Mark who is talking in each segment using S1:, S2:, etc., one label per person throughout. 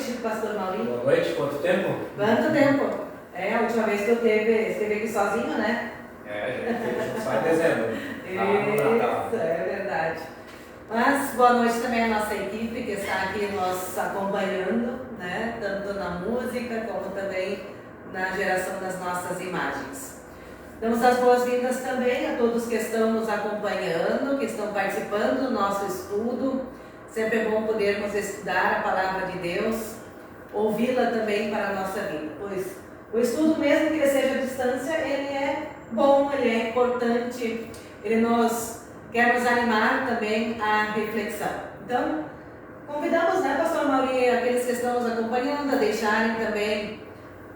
S1: noite, pastor Maurinho.
S2: Boa noite, quanto tempo?
S1: Quanto tempo? A última vez que eu esteve aqui sozinho, né?
S2: A gente só em dezembro.
S1: Isso, é verdade. Mas boa noite também à nossa equipe que está aqui nos acompanhando, né? Tanto na música como também na geração das nossas imagens. Damos as boas-vindas também a todos que estão nos acompanhando, que estão participando do nosso estudo. Sempre é bom podermos estudar a palavra de Deus, ouvi-la também para a nossa vida, pois o estudo, mesmo que ele seja à distância, ele é bom, ele é importante, ele quer nos animar também à reflexão. Então, convidamos, né, pastor Maurinho, aqueles que estão nos acompanhando, a deixarem também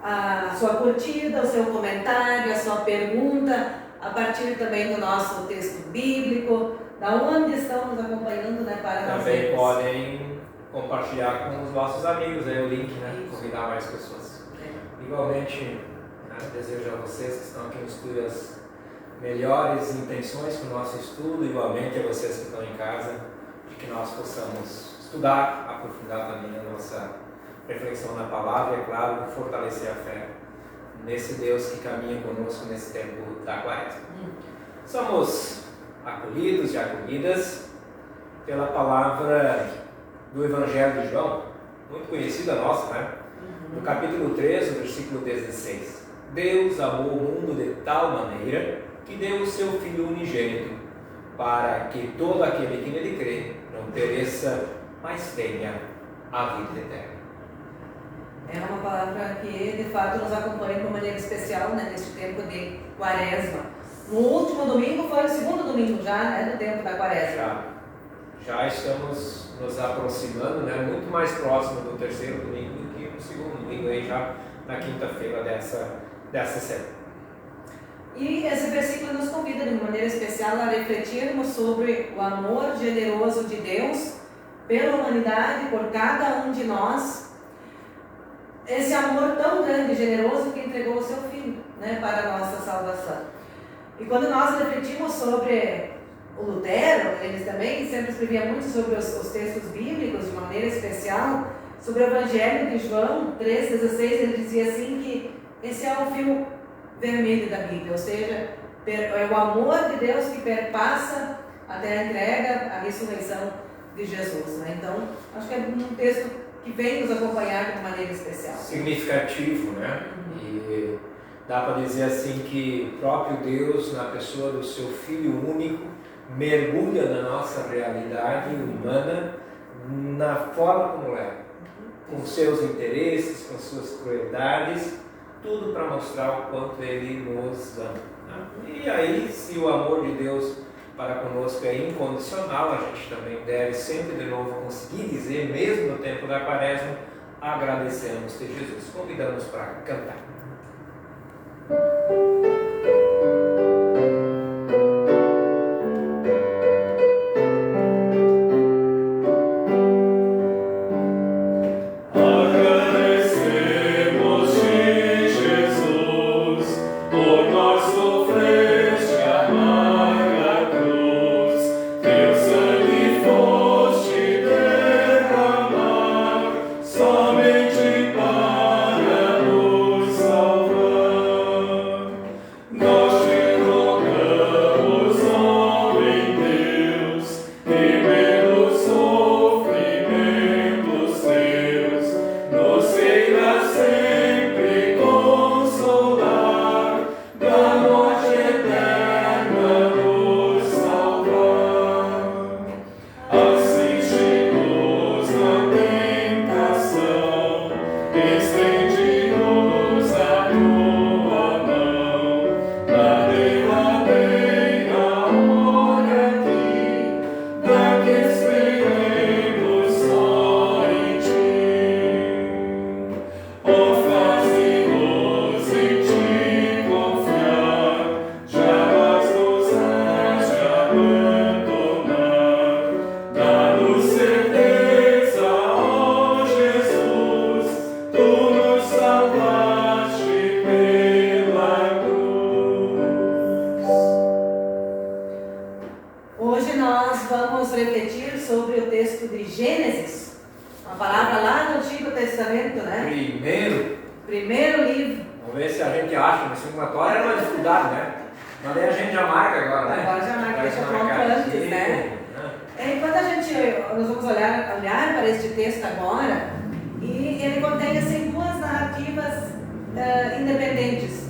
S1: a sua curtida, o seu comentário, a sua pergunta, a partir também do nosso texto bíblico, da onde estão nos acompanhando, né, para nós.
S2: Também podem compartilhar com os nossos amigos aí o link, né, convidar mais pessoas. Igualmente, né, desejo a vocês que estão aqui no estúdio as melhores intenções para o nosso estudo, igualmente a vocês que estão em casa, de que nós possamos estudar, aprofundar também a nossa reflexão na palavra e, é claro, fortalecer a fé nesse Deus que caminha conosco nesse tempo da Quaresma. Somos acolhidos e acolhidas pela palavra do Evangelho de João, muito conhecida nossa, né? No capítulo 3, no versículo 16. Deus amou o mundo de tal maneira que deu o seu Filho unigênito, para que todo aquele que nele crê não pereça, mas tenha a vida eterna.
S1: É uma palavra que de fato nos acompanha de uma maneira especial, né, neste tempo de Quaresma. No último domingo foi o segundo domingo já, né, do tempo da Quaresma.
S2: Já estamos nos aproximando, né, muito mais próximo do terceiro domingo do que no segundo domingo, aí já na quinta-feira dessa semana.
S1: E esse versículo nos convida de uma maneira especial a refletirmos sobre o amor generoso de Deus pela humanidade, por cada um de nós. Esse amor tão grande e generoso que entregou o seu Filho, né, para a nossa salvação. E quando nós refletimos sobre o Lutero, ele também sempre escrevia muito sobre os textos bíblicos, de maneira especial, sobre o Evangelho de João 3,16, ele dizia assim que esse é o fio vermelho da Bíblia, ou seja, é o amor de Deus que perpassa até a entrega, a ressurreição de Jesus. Né? Então, acho que é um texto que vem nos acompanhar de uma maneira especial.
S2: Significativo, né? E dá para dizer assim que o próprio Deus, na pessoa do seu Filho único, mergulha na nossa realidade humana, na forma como é, com seus interesses, com suas crueldades, tudo para mostrar o quanto Ele nos ama. Né? E aí, se o amor de Deus para conosco é incondicional, a gente também deve sempre de novo conseguir dizer, mesmo no tempo da Quaresma, agradecemos a Jesus. Convidamos para cantar.
S1: Hoje nós vamos refletir sobre o texto de Gênesis, uma palavra lá no Antigo Testamento, né? Primeiro livro.
S2: Vamos ver se a gente acha, no somatório era uma dificuldade, né? Mas aí a gente já marca agora, né?
S1: Agora já marca, deixa pronto antes, né? Enquanto nós vamos olhar para este texto agora, e ele contém assim duas narrativas independentes.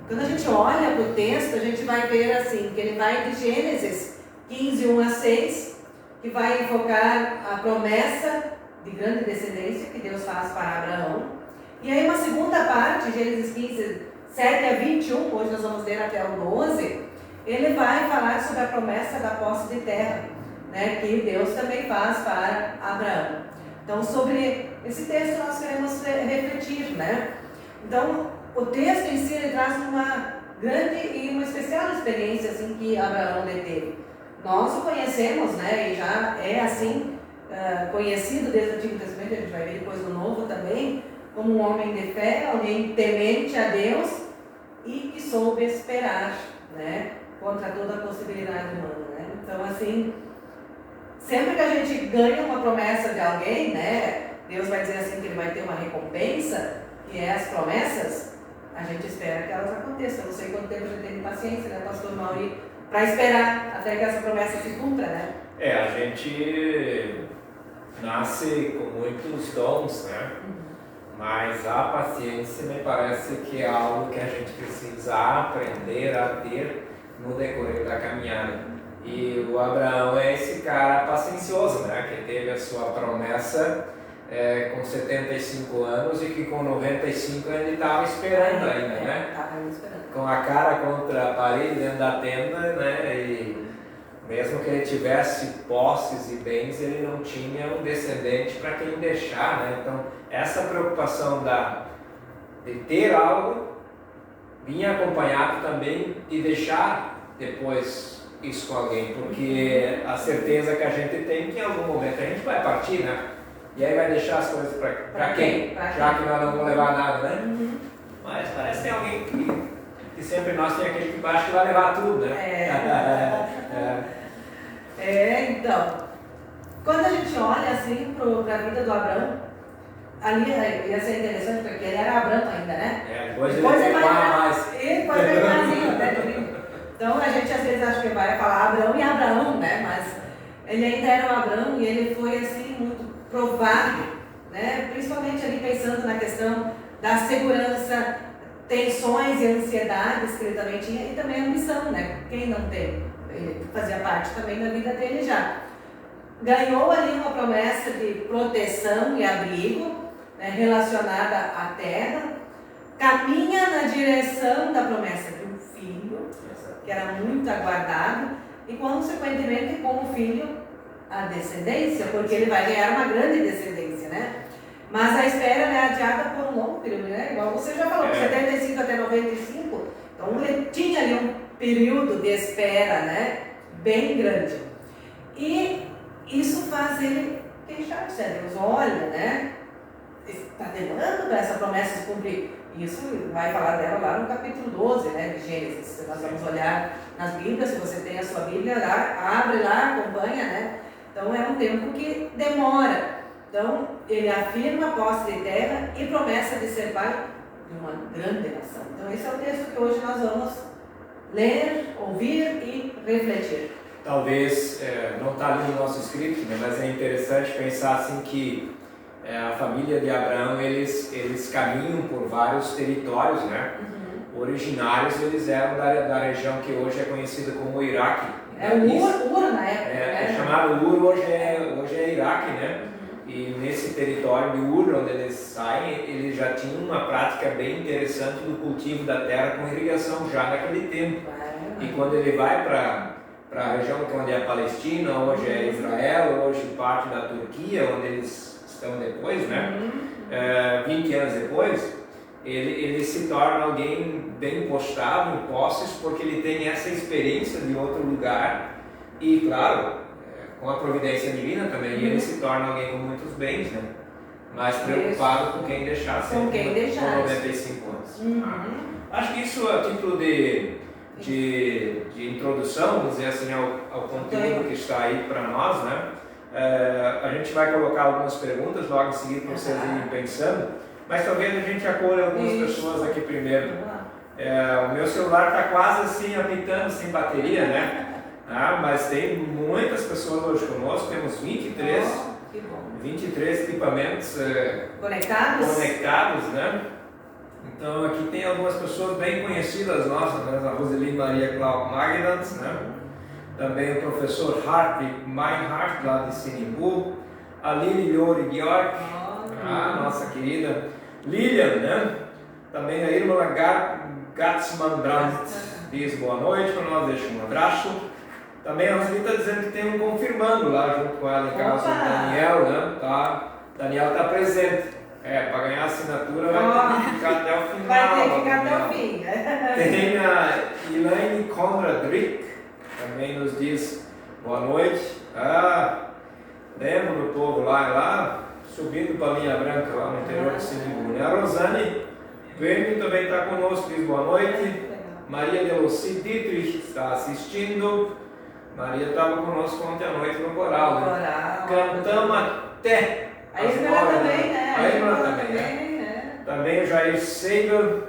S1: Quando a gente olha para o texto, a gente vai ver assim, que ele vai de Gênesis 15, 1 a 6, que vai invocar a promessa de grande descendência que Deus faz para Abraão. E aí uma segunda parte, Gênesis 15, 7 a 21, hoje nós vamos ler até o 12, ele vai falar sobre a promessa da posse de terra, né, que Deus também faz para Abraão. Então, sobre esse texto nós queremos refletir, né? Então, o texto em si ele traz uma grande e uma especial experiência assim, que Abraão teve. Nós o conhecemos, né, e já é assim, conhecido desde o Antigo Testamento, a gente vai ver depois no Novo também, como um homem de fé, alguém temente a Deus e que soube esperar, né, contra toda a possibilidade humana, né? Então, assim, sempre que a gente ganha uma promessa de alguém, né, Deus vai dizer assim que ele vai ter uma recompensa, que é as promessas, a gente espera que elas aconteçam. Eu não sei quanto tempo a gente tem de paciência, né, pastor Mauri, para esperar até que essa promessa se cumpra, né?
S2: A gente nasce com muitos dons, né? Mas a paciência me parece que é algo que a gente precisa aprender a ter no decorrer da caminhada. E o Abraão é esse cara paciencioso, né? Que teve a sua promessa com 75 anos e que com 95 ele estava esperando ainda, né?
S1: Estava esperando.
S2: Com a cara contra a parede dentro da tenda, né? E mesmo que ele tivesse posses e bens, ele não tinha um descendente para quem deixar, né? Então, essa preocupação de ter algo vinha acompanhado também de deixar depois isso com alguém, porque a certeza que a gente tem que em algum momento a gente vai partir, né? E aí vai deixar as coisas para quem? Já que nós não vamos levar nada, né? Mas parece que tem alguém que sempre nós tem aquele que acha que vai levar tudo, né?
S1: Então, quando a gente olha assim para a vida do Abraão, ali ia ser interessante porque ele era Abraão ainda, né?
S2: Depois ele vai mais.
S1: Ele pode ter mais né? Então a gente às vezes acha que vai falar Abraão e Abraão, né? Mas ele ainda era um Abraão e ele foi assim muito provado, né? Principalmente ali pensando na questão da segurança, tensões e ansiedades que ele também tinha e também a ambição, né? Quem não tem? Ele fazia parte também da vida dele já. Ganhou ali uma promessa de proteção e abrigo, né, relacionada à terra, caminha na direção da promessa de um filho, que era muito aguardado, e consequentemente como filho a descendência, porque ele vai ganhar uma grande descendência, né? Mas a espera é adiada por um longo período, né? Igual você já falou, de 75 até 95, então ele tinha ali um período de espera, né? Bem grande. E isso faz ele queixar-se a Deus. Olha, né? Está demorando para essa promessa se cumprir. Isso vai falar dela lá no capítulo 12, né, de Gênesis. Nós vamos olhar nas Bíblias, se você tem a sua Bíblia, lá, abre lá, acompanha, né? Então é um tempo que demora. Então ele afirma a posse de terra e promessa de ser pai de uma grande nação. Então esse é o texto que hoje nós vamos ler, ouvir e refletir.
S2: Talvez, não está ali no nosso script, né, mas é interessante pensar assim que a família de Abraão, eles caminham por vários territórios, né? Originários, eles eram da região que hoje é conhecida como Iraque.
S1: O Ur na época.
S2: É chamado Ur, hoje é Iraque, né? E nesse território de Ur, onde eles saem, eles já tinham uma prática bem interessante do cultivo da terra com irrigação já naquele tempo. E quando ele vai para a região onde é a Palestina, hoje é Israel, hoje parte da Turquia, onde eles estão depois, né? 20 anos depois, ele se torna alguém bem postado em posses, porque ele tem essa experiência de outro lugar e, claro, com a providência divina também, ele se torna alguém com muitos bens, né? Mas preocupado com quem deixar sempre com 95 anos. Acho que isso é título de introdução, vamos dizer assim, ao conteúdo que está aí para nós, né? A gente vai colocar algumas perguntas logo em seguida para vocês irem pensando, mas talvez a gente acolhe algumas pessoas aqui primeiro. O meu celular está quase assim apitando, sem bateria, né? Mas tem muitas pessoas hoje conosco, temos 23 equipamentos conectados, né? Então aqui tem algumas pessoas bem conhecidas nossas, né? A Roseli Maria Clau Magnans, né? Também o professor Hartley Meinhardt, lá de Sinimbu, a Lili Lori Georg, nossa querida Lilian, né? Também a irmã Gatsman Brandt diz boa noite para nós, deixa um abraço. Também a Roseli está dizendo que tem um confirmando lá junto com ela em casa, o Daniel, né? Daniel está presente. Para ganhar a assinatura vai ter que ficar até o final.
S1: Vai ter que ficar até o fim.
S2: Tem a Elaine Conradrick, também nos diz boa noite. Lembro do povo lá subindo para a linha branca lá no interior de Sinimbu. A Rosane Vênio também está conosco, diz boa noite. Maria Delossi Dietrich está assistindo. Maria estava conosco ontem à noite no coral, né? Cantamos até.
S1: A irmã também, né?
S2: A irmã também, né? Também o Jair Seibel.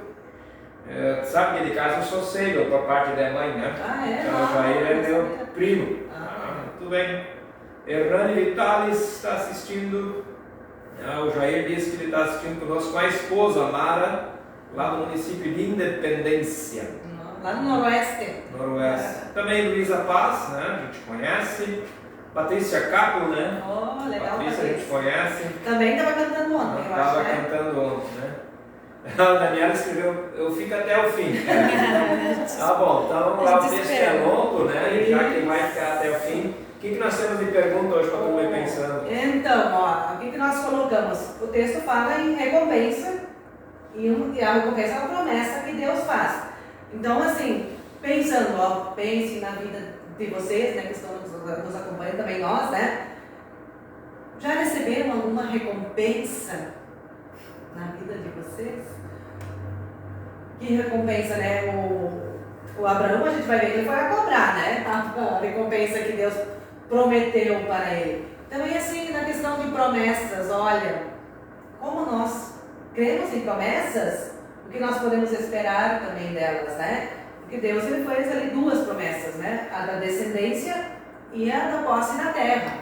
S2: Sabe que de casa eu sou Seibel, por parte da mãe, né? Então o Jair é meu primo. Muito bem. Hernani Vitalis está assistindo. O Jair disse que ele está assistindo conosco com a esposa, Mara, lá do município de Independência.
S1: Lá no Noroeste.
S2: Também Luísa Paz, né? A gente conhece. Patrícia Capo, né?
S1: Legal.
S2: Patrícia a gente conhece.
S1: Também estava cantando ontem, eu acho.
S2: Estava cantando ontem, né? A Daniela escreveu, eu fico até o fim. Tá bom, então lá o texto é longo, né? Já que vai ficar até o fim. O que nós temos de pergunta hoje para a turma ir pensando?
S1: Então, o que nós colocamos? O texto fala em recompensa e a recompensa é uma promessa que Deus faz. Então, assim, pensando, pense na vida de vocês, né, que estão nos acompanhando, também nós, né? Já receberam alguma recompensa na vida de vocês? Que recompensa, né? O Abraão, a gente vai ver que ele foi a cobrar, né? A recompensa que Deus prometeu para ele. Também assim, na questão de promessas, olha, como nós cremos em promessas, o que nós podemos esperar também delas, né? Porque Deus ele fez ali duas promessas, né? A da descendência e a da posse na terra.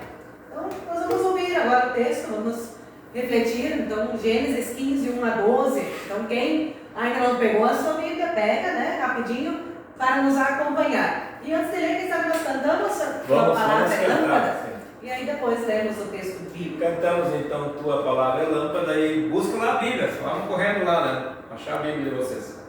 S1: Então, nós vamos ouvir agora o texto, vamos refletir. Então, Gênesis 15, 1 a 12. Então, quem ainda não pegou a sua Bíblia, pega, né? Rapidinho, para nos acompanhar. E antes de ler, quem sabe nós cantamos Tua Palavra é Lâmpada? E aí depois lemos o texto bíblico.
S2: Cantamos então Tua Palavra é Lâmpada e busca lá a Bíblia. Vamos correndo lá, né? Achar a Bíblia de vocês.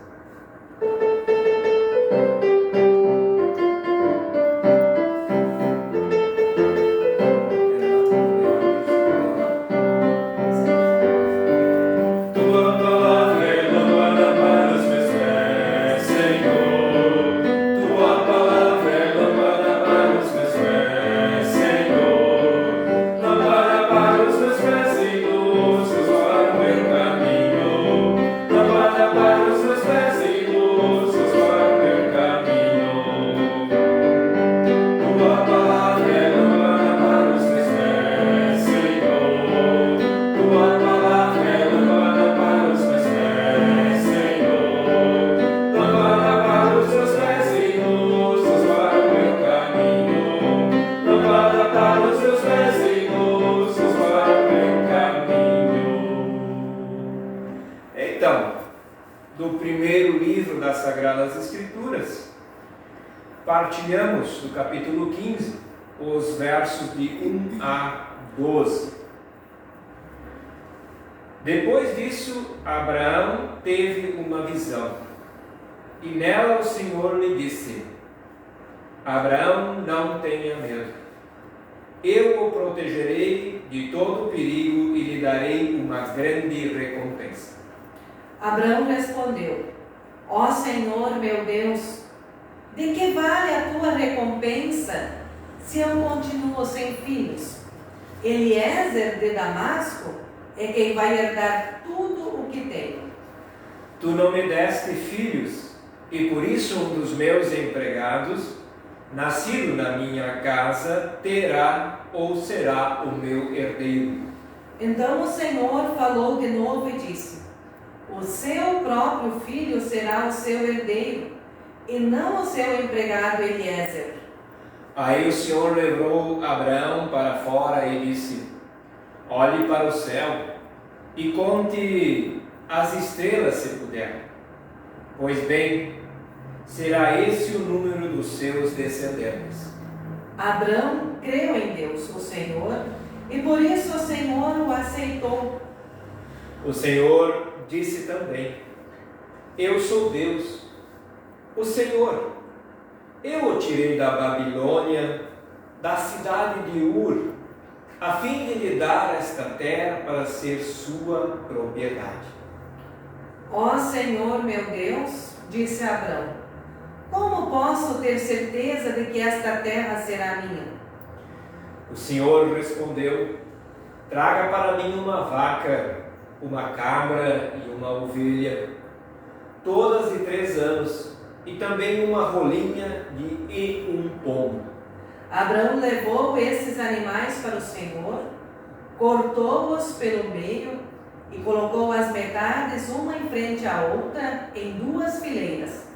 S2: Partilhamos do capítulo 15, os versos de 1 a 12. Depois disso, Abraão teve uma visão, e nela o Senhor lhe disse: Abraão, não tenha medo. Eu o protegerei de todo perigo e lhe darei uma grande recompensa.
S1: Abraão respondeu: Ó Senhor meu Deus, de que vale a tua recompensa se eu continuo sem filhos? Eliezer de Damasco é quem vai herdar tudo o que tenho.
S2: Tu não me deste filhos, e por isso um dos meus empregados nascido na minha casa terá ou será o meu herdeiro.
S1: Então o Senhor falou de novo e disse: o seu próprio filho será o seu herdeiro, e não o seu empregado Eliezer.
S2: Aí o Senhor levou Abraão para fora e disse: olhe para o céu e conte as estrelas se puder. Pois bem, será esse o número dos seus descendentes.
S1: Abraão creu em Deus, o Senhor, e por isso o Senhor o aceitou.
S2: O Senhor disse também: eu sou Deus, o Senhor. Eu o tirei da Babilônia, da cidade de Ur, a fim de lhe dar esta terra para ser sua propriedade.
S1: Ó Senhor meu Deus, disse Abraão, como posso ter certeza de que esta terra será minha?
S2: O Senhor respondeu: traga para mim uma vaca, uma cabra e uma ovelha, todas de 3 anos, e também uma rolinha e um pombo.
S1: Abraão levou esses animais para o Senhor, cortou-os pelo meio e colocou as metades uma em frente à outra em 2 fileiras.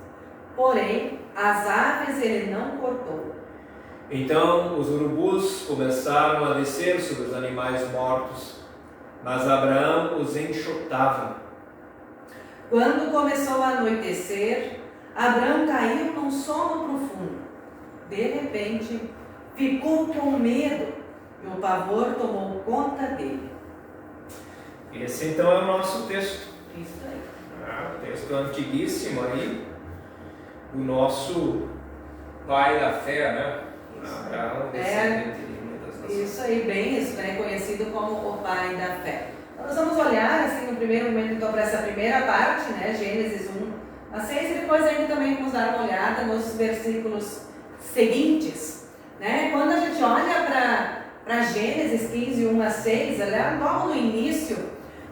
S1: Porém, as aves ele não cortou.
S2: Então os urubus começaram a descer sobre os animais mortos, mas Abraão os enxotava.
S1: Quando começou a anoitecer, Abraão caiu num sono profundo. De repente, ficou com medo e o pavor tomou conta dele.
S2: Esse então é o nosso texto.
S1: Isso aí.
S2: Texto antiguíssimo aí, do nosso pai da fé, né? Abraão, descendente de muitas nações.
S1: Isso aí, bem isso, né? Conhecido como o pai da fé. Então, nós vamos olhar, assim, no primeiro momento, então, para essa primeira parte, né? Gênesis 1 a 6, e depois ainda também vamos dar uma olhada nos versículos seguintes, né? Quando a gente olha para Gênesis 15, 1 a 6, logo no início,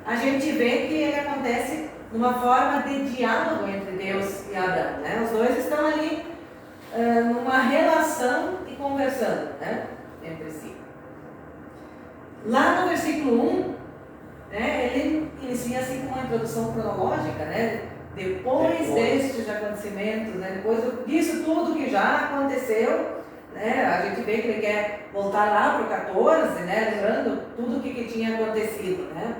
S1: a gente vê que ele acontece numa forma de diálogo entre Deus e Abraão, né? Os dois estão ali numa relação e conversando, né? Entre si. Lá no versículo 1, né, ele inicia assim com uma introdução cronológica, né? Depois destes acontecimentos, né? Depois disso tudo que já aconteceu, né? A gente vê que ele quer voltar lá para o 14, né? Lembrando tudo o que tinha acontecido, né?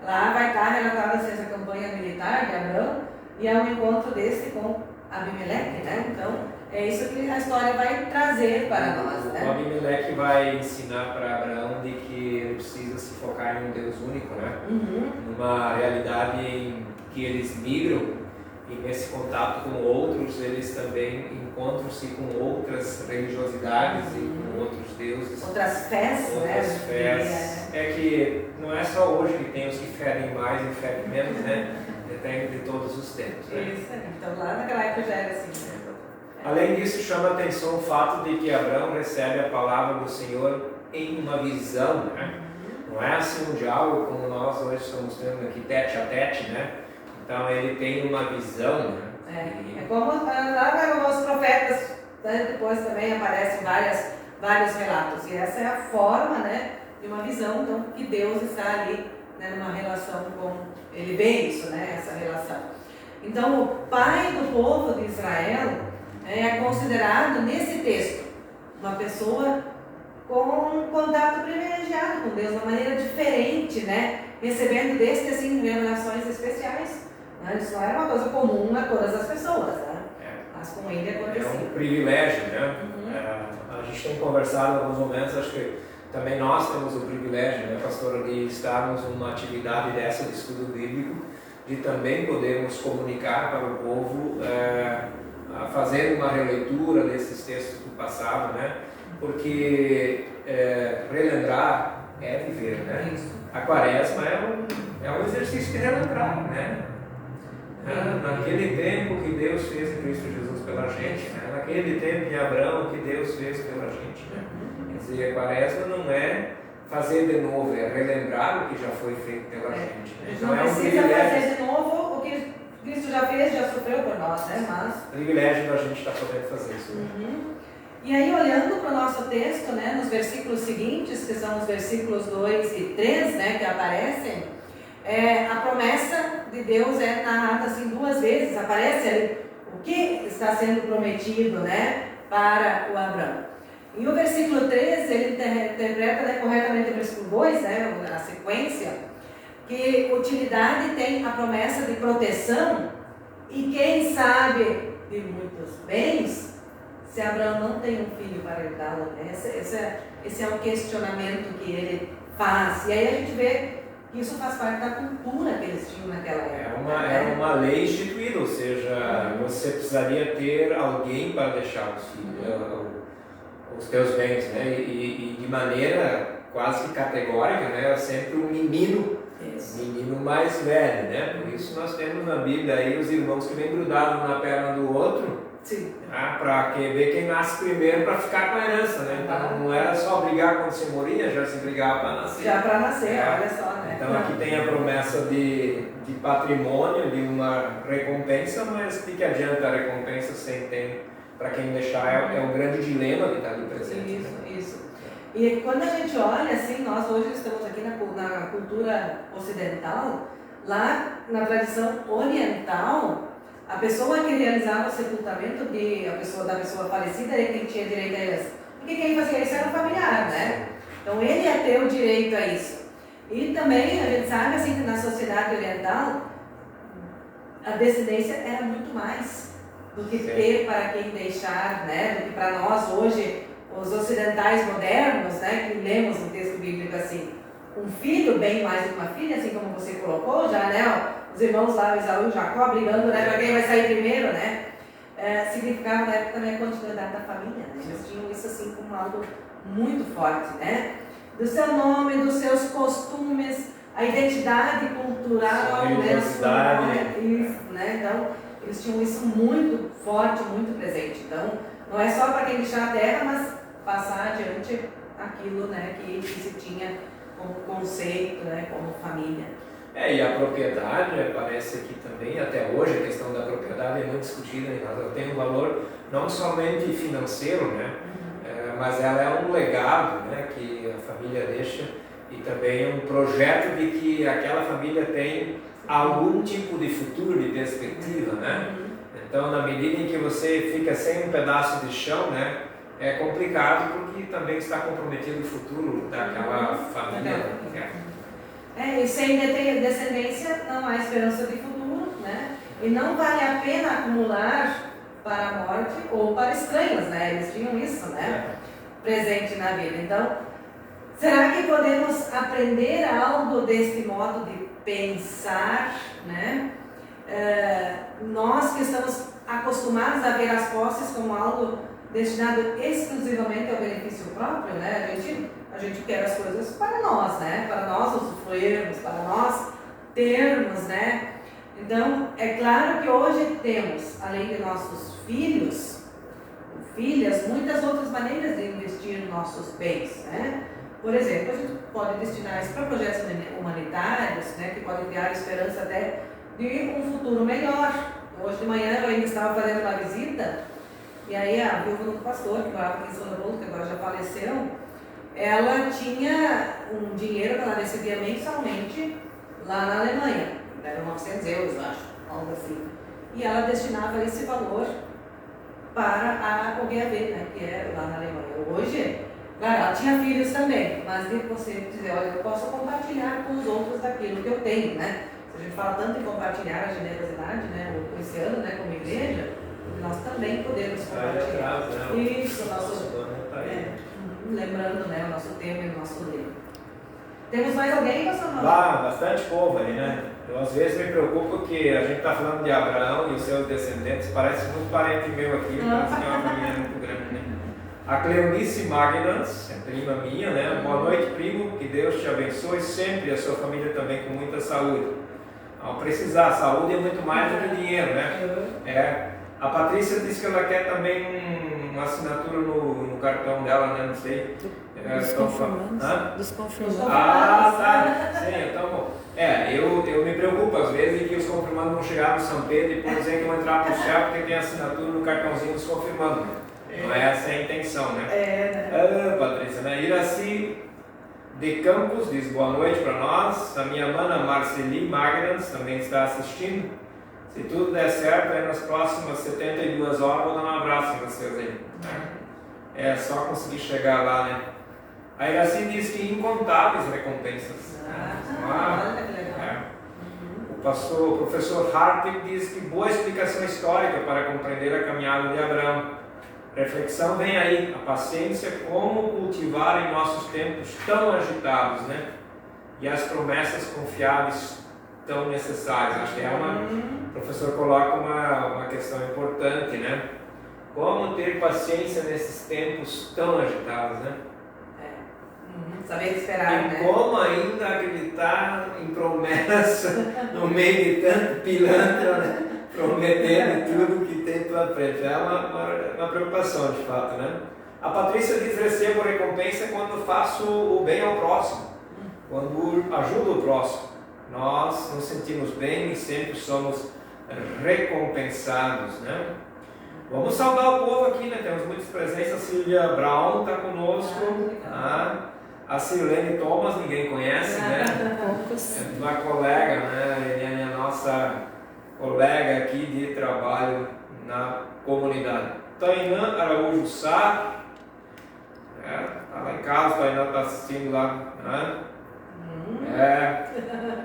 S1: Lá vai estar relatada assim, essa campanha militar de Abraão e é um encontro desse com Abimeleque, né? Então, é isso que a história vai trazer para nós, né?
S2: O Abimeleque vai ensinar para Abraão de que ele precisa se focar em um Deus único, né? Numa realidade em que eles migram e nesse contato com outros, eles também encontram-se com outras religiosidades e com outros deuses.
S1: Outras fés,
S2: outras fés. É que não é só hoje que tem os que ferem mais e ferem menos, né? Depende de todos os tempos. Né?
S1: Isso, então lá naquela época já era assim. Né?
S2: Além disso, chama a atenção o fato de que Abraão recebe a palavra do Senhor em uma visão, né? Não é assim um diálogo como nós hoje estamos tendo aqui, tete a tete, né? Então ele tem uma visão, né?
S1: É como lá os profetas, né? Depois também aparecem vários relatos. E essa é a forma, né, de uma visão, então, que Deus está ali, né, numa relação com... Ele vê isso, né, essa relação. Então, o pai do povo de Israel é considerado, nesse texto, uma pessoa com um contato privilegiado com Deus, de uma maneira diferente, né, recebendo deste, assim, revelações especiais. Isso não era uma coisa comum a todas as pessoas, né? Mas com ele acontecia.
S2: É um privilégio, né? A gente tem conversado em alguns momentos, acho que também nós temos o privilégio, né, pastor, de estarmos numa atividade dessa de estudo bíblico, de também podermos comunicar para o povo, fazendo uma releitura desses textos do passado, né? Porque relembrar é viver, né? Isso. A quaresma é um exercício de relembrar, né? Naquele tempo que Deus fez em Cristo Jesus pela gente, né? Naquele tempo em Abraão que Deus fez pela gente, né? Quer dizer, a quaresma não é fazer de novo, é relembrar o que já foi feito pela gente. Né?
S1: Então não precisa fazer de novo o que Cristo já fez, já sofreu por nós, né? Mas
S2: privilégio da gente estar podendo fazer isso. Né?
S1: E aí, olhando para o nosso texto, né, nos versículos seguintes, que são os versículos 2 e 3, né, que aparecem, a promessa de Deus é narrada assim 2 vezes. Aparece ali o que está sendo prometido, né, para o Abraão. E o versículo 3, ele interpreta, né, corretamente o versículo 2, né, a sequência, que utilidade tem a promessa de proteção e quem sabe de muitos bens, se Abraão não tem um filho para herdá-lo, né? Esse é o questionamento que ele faz. E aí a gente vê que isso faz parte da cultura que eles tinham naquela época.
S2: É uma lei instituída, ou seja, você precisaria ter alguém para deixar os teus bens, né? E de maneira quase que categórica, né? Sempre um menino mais velho, né? Por isso nós temos na Bíblia aí os irmãos que vêm grudados na perna do outro.
S1: Sim.
S2: Para ver quem nasce primeiro para ficar com a herança, né? Então não era só brigar quando você moria, já se brigava para nascer.
S1: Já para nascer, olha só, né?
S2: Então aqui tem a promessa de patrimônio, de uma recompensa, mas de que adianta a recompensa sem ter para quem deixar? É um grande dilema que está ali presente.
S1: Isso. E quando a gente olha assim, nós hoje estamos aqui na cultura ocidental, lá na tradição oriental, a pessoa que realizava o sepultamento da pessoa falecida é quem tinha direito a herança. Porque quem fazia isso era o familiar, né? Então ele ia ter o direito a isso. E também a gente sabe assim, que na sociedade oriental a descendência era muito mais do que ter para quem deixar, né? Do que para nós hoje, os ocidentais modernos, né? Que lemos no texto bíblico assim, um filho bem mais do que uma filha, assim como você colocou já, né? Os irmãos lá, Esaú e Jacó, brigando, né, para quem vai sair primeiro, né? Significava na época também a continuidade da família, né? Eles tinham isso assim como algo muito forte, né? Do seu nome, dos seus costumes, a identidade cultural, né? Isso, né? Então, eles tinham isso muito forte, muito presente. Então, não é só para quem deixar a terra, mas passar adiante aquilo, né, que se tinha como conceito, né, como família.
S2: E a propriedade aparece aqui também, até hoje a questão da propriedade é muito discutida, ela tem um valor não somente financeiro, né? Mas ela é um legado, né, que a família deixa e também um projeto de que aquela família tem algum tipo de futuro, de perspectiva, né? Então, na medida em que você fica sem um pedaço de chão, né, é complicado porque também está comprometido o futuro daquela família.
S1: E sem descendência não há esperança de futuro, né? E não vale a pena acumular para a morte ou para estranhos, né? Eles tinham isso, né? Presente na vida. Então, será que podemos aprender algo deste modo de pensar, né? Nós que estamos acostumados a ver as posses como algo destinado exclusivamente ao benefício próprio, né? A gente quer as coisas para nós, né? Para nós usufruirmos, para nós termos, né? Então, é claro que hoje temos, além de nossos filhos, filhas, muitas outras maneiras de investir nossos bens, né? Por exemplo, a gente pode destinar isso para projetos humanitários, né? Que podem criar esperança até de um futuro melhor. Hoje de manhã eu ainda estava fazendo uma visita, e aí a viúva do pastor, que morava aqui em São Leopoldo, que agora já faleceu, ela tinha um dinheiro que ela recebia mensalmente lá na Alemanha, eram 900 euros, eu acho, algo assim. E ela destinava esse valor para a OGAV, né, que é lá na Alemanha. Hoje, claro, ela tinha filhos também, mas de você dizer, olha, eu posso compartilhar com os outros daquilo que eu tenho, né? Se a gente fala tanto em compartilhar a generosidade, né, esse ano, né, como igreja, nós também podemos compartilhar. Isso, nosso... lembrando, né, o nosso tema e o nosso livro. Temos mais alguém, pastor?
S2: Bastante povo aí, né? Eu às vezes me preocupo que a gente está falando de Abraão e os seus descendentes, parece muito parente meu aqui, parece que é uma família muito grande, né? A Cleonice Magnans, é prima minha, né? Boa noite, primo, que Deus te abençoe sempre e a sua família também com muita saúde. Ao precisar, saúde é muito mais do que dinheiro, né? A Patrícia disse que ela quer também uma assinatura no cartão dela, né? Não sei.
S3: Dos confirmandos.
S2: Tá. Sim, então bom. Eu me preocupo às vezes de que os confirmandos vão chegar no São Pedro e por exemplo vão entrar para o céu porque tem assinatura no cartãozinho dos confirmandos. Não é essa a intenção, né?
S1: Né?
S2: Patrícia, né? Iraci de Campos diz boa noite para nós. A minha mana Marceli Magnans também está assistindo. Se tudo der certo, aí nas próximas 72 horas vou dar um abraço em vocês aí. Né? É só conseguir chegar lá, né? A Iraci diz que incontáveis recompensas.
S1: Olha que legal.
S2: O professor Hartig diz que boa explicação histórica para compreender a caminhada de Abraão. Reflexão vem aí, a paciência, como cultivar em nossos tempos tão agitados, né? E as promessas confiáveis tão necessárias. Acho que o professor coloca uma questão importante, né? Como ter paciência nesses tempos tão agitados, né?
S1: Saber esperar,
S2: e
S1: né?
S2: como ainda acreditar em promessa no meio de tanto pilantra, né? Prometendo tudo que tem pela frente. É uma preocupação, de fato, né? A Patrícia diz: recebo recompensa quando faço o bem ao próximo, quando ajudo o próximo. Nós nos sentimos bem e sempre somos recompensados, né? Vamos saudar o povo aqui, né? Temos muitas presenças. A Silvia Brown está conosco. A Sirlene Thomas, ninguém conhece, né? É uma colega, né? É a nossa colega aqui de trabalho na comunidade. Tainã Araújo Sá, está lá em casa, Tainã está assistindo lá, né?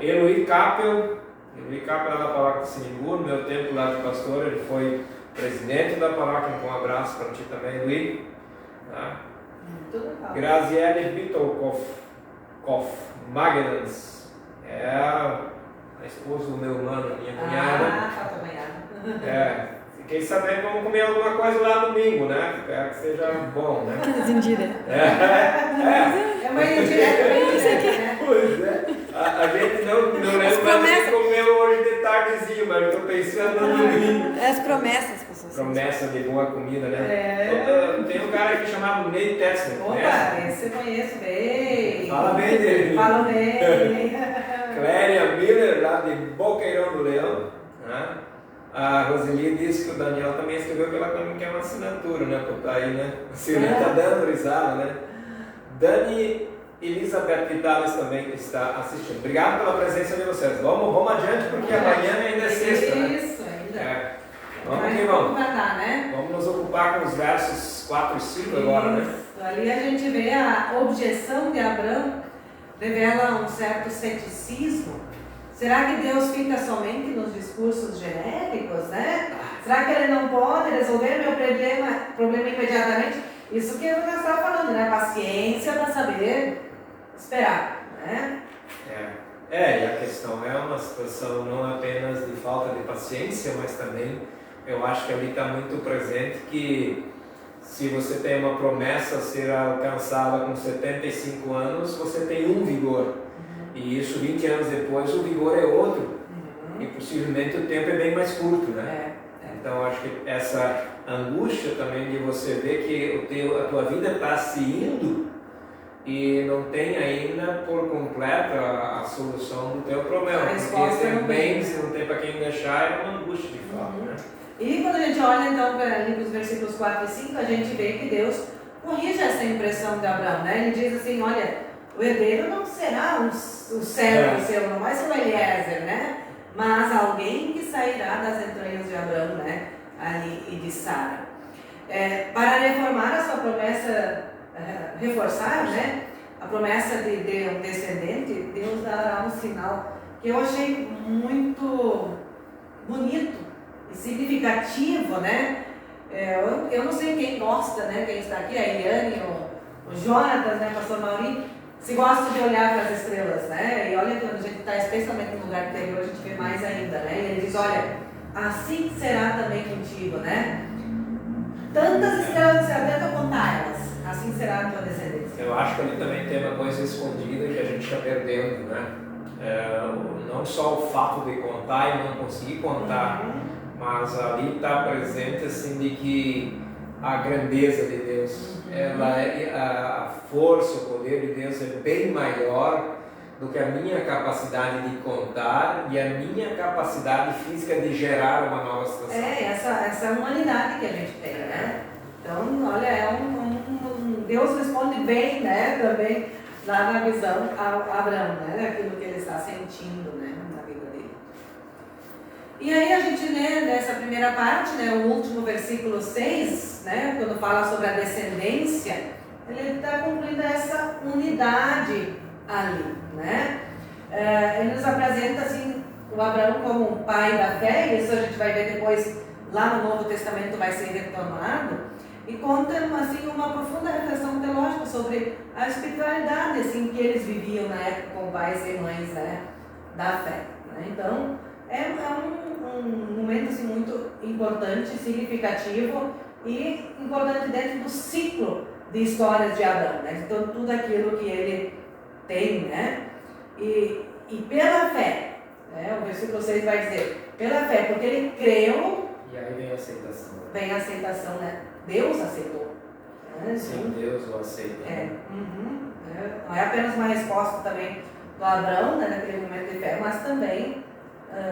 S2: Eloy Capel é da paróquia de Sinimbu. No meu tempo lá de pastor, ele foi presidente da paróquia. Um esbraço para ti também, Eloy. Graziele Bittelkoff Magnans, é a esposa do meu mano, minha cunhada. Fiquei sabendo que vamos comer alguma coisa lá domingo, né? Espero que seja bom, né?
S1: É uma indireta bem né?
S2: Pois é. A gente não lembra de comer hoje de tardezinho, mas eu estou pensando no domingo.
S3: As promessas, pessoas.
S2: Promessa de boa comida, né? Tem um cara aqui chamado Ney Tetzner.
S1: Opa, esse eu conheço bem.
S2: Fala bem dele.
S1: Fala bem.
S2: Cléria Miller, lá de Boqueirão do Leão. Né? A Roseli disse que o Daniel também escreveu que ela também quer uma assinatura, né? Por estar aí, né? A Silvia está dando risada, né? Dani Elizabeth Vidales também está assistindo. Obrigado pela presença de vocês. Vamos adiante, porque amanhã ainda é sexta, né?
S1: Isso, ainda.
S2: Vamos que vamos.
S1: Né?
S2: Vamos nos ocupar com os versos 4 e 5 agora, né?
S1: Ali a gente vê a objeção de Abraão, revela um certo ceticismo. Será que Deus fica somente nos discursos genéricos, né? Será que Ele não pode resolver meu problema imediatamente? Isso que eu já estava falando, né? Paciência para saber esperar, né?
S2: E a questão é uma situação não apenas de falta de paciência, mas também eu acho que ali está muito presente que se você tem uma promessa a ser alcançada com 75 anos, você tem um vigor. E isso 20 anos depois o vigor é outro. E possivelmente o tempo é bem mais curto, né? Então acho que essa angústia também de você ver que a tua vida está se indo e não tem ainda por completo a solução do teu problema. Porque tem bens e não tem para quem deixar, é uma angústia de fato, né?
S1: E quando a gente olha então para os versículos 4 e 5, a gente vê que Deus corrige essa impressão de Abraão, né? Ele diz assim, olha, o herdeiro não será o servo seu, não vai ser o Eliezer, né? Mas alguém que sairá das entranhas de Abraão, né? Ali, e de Sara. Para reformar a sua promessa, reforçar, né? A promessa de um descendente, Deus dará um sinal que eu achei muito bonito e significativo, né? Eu não sei quem gosta, né? Quem está aqui, a Eliane, o Jonatas, né? Pastor Mauri, se gosta de olhar para as estrelas, né? E olha, quando a gente está especialmente no lugar interior, a gente vê mais ainda, né? E ele diz, olha, assim será também contigo, né? Tantas estrelas você tenta contar elas, assim será a tua descendência.
S2: Eu acho que ali também tem uma coisa escondida que a gente está perdendo, né? Não só o fato de contar e não conseguir contar, mas ali está presente assim de que a grandeza de Deus, a força, o poder de Deus é bem maior do que a minha capacidade de contar e a minha capacidade física de gerar uma nova situação.
S1: Essa humanidade que a gente tem, né? Então, olha, Deus responde bem, né, também lá na visão a Abraão, né, aquilo que ele está sentindo, né, na vida dele. E aí a gente lê nessa primeira parte, né, o último versículo 6, né, quando fala sobre a descendência, ele está concluindo essa unidade ali, né. Ele nos apresenta assim o Abraão como um pai da fé, e isso a gente vai ver depois lá no Novo Testamento vai ser retomado. E conta assim, uma profunda reflexão teológica sobre a espiritualidade assim, que eles viviam na época com pais e mães, né, da fé. Né? Então, é um momento assim, muito importante, significativo e importante dentro do ciclo de histórias de Abraão. Né? Então, tudo aquilo que ele tem. Né? E pela fé, né? O versículo 6 vai dizer, pela fé, porque ele creu.
S2: E aí vem a aceitação.
S1: Vem a aceitação, né? Deus aceitou. Né?
S2: Sim, Deus o aceita.
S1: Não é apenas uma resposta também do Abraão, né, naquele momento de fé, mas também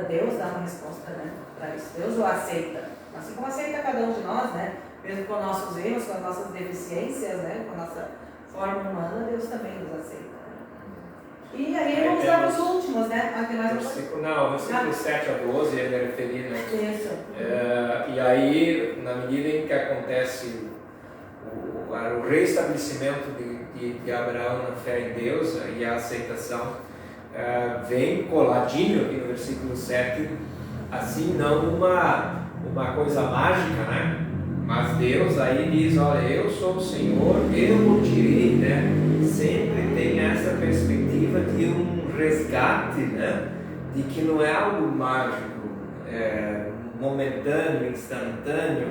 S1: Deus dá uma resposta, né, para isso. Deus o aceita. Assim como aceita cada um de nós, né? Mesmo com nossos erros, com as nossas deficiências, né? Com a nossa forma humana, Deus também nos aceita. E aí vamos lá para os últimos, né? Tem mais
S2: versículo 7 a 12 ele é referido, né?
S1: Isso.
S2: E aí, na medida em que acontece o reestabelecimento de Abraão na fé em Deus e a aceitação, vem coladinho aqui no versículo 7, assim, não uma coisa mágica, né? Mas Deus aí diz, olha, eu sou o Senhor, eu o tirei, né? Sempre tem essa perspectiva de um resgate, né? De que não é algo mágico, momentâneo, instantâneo,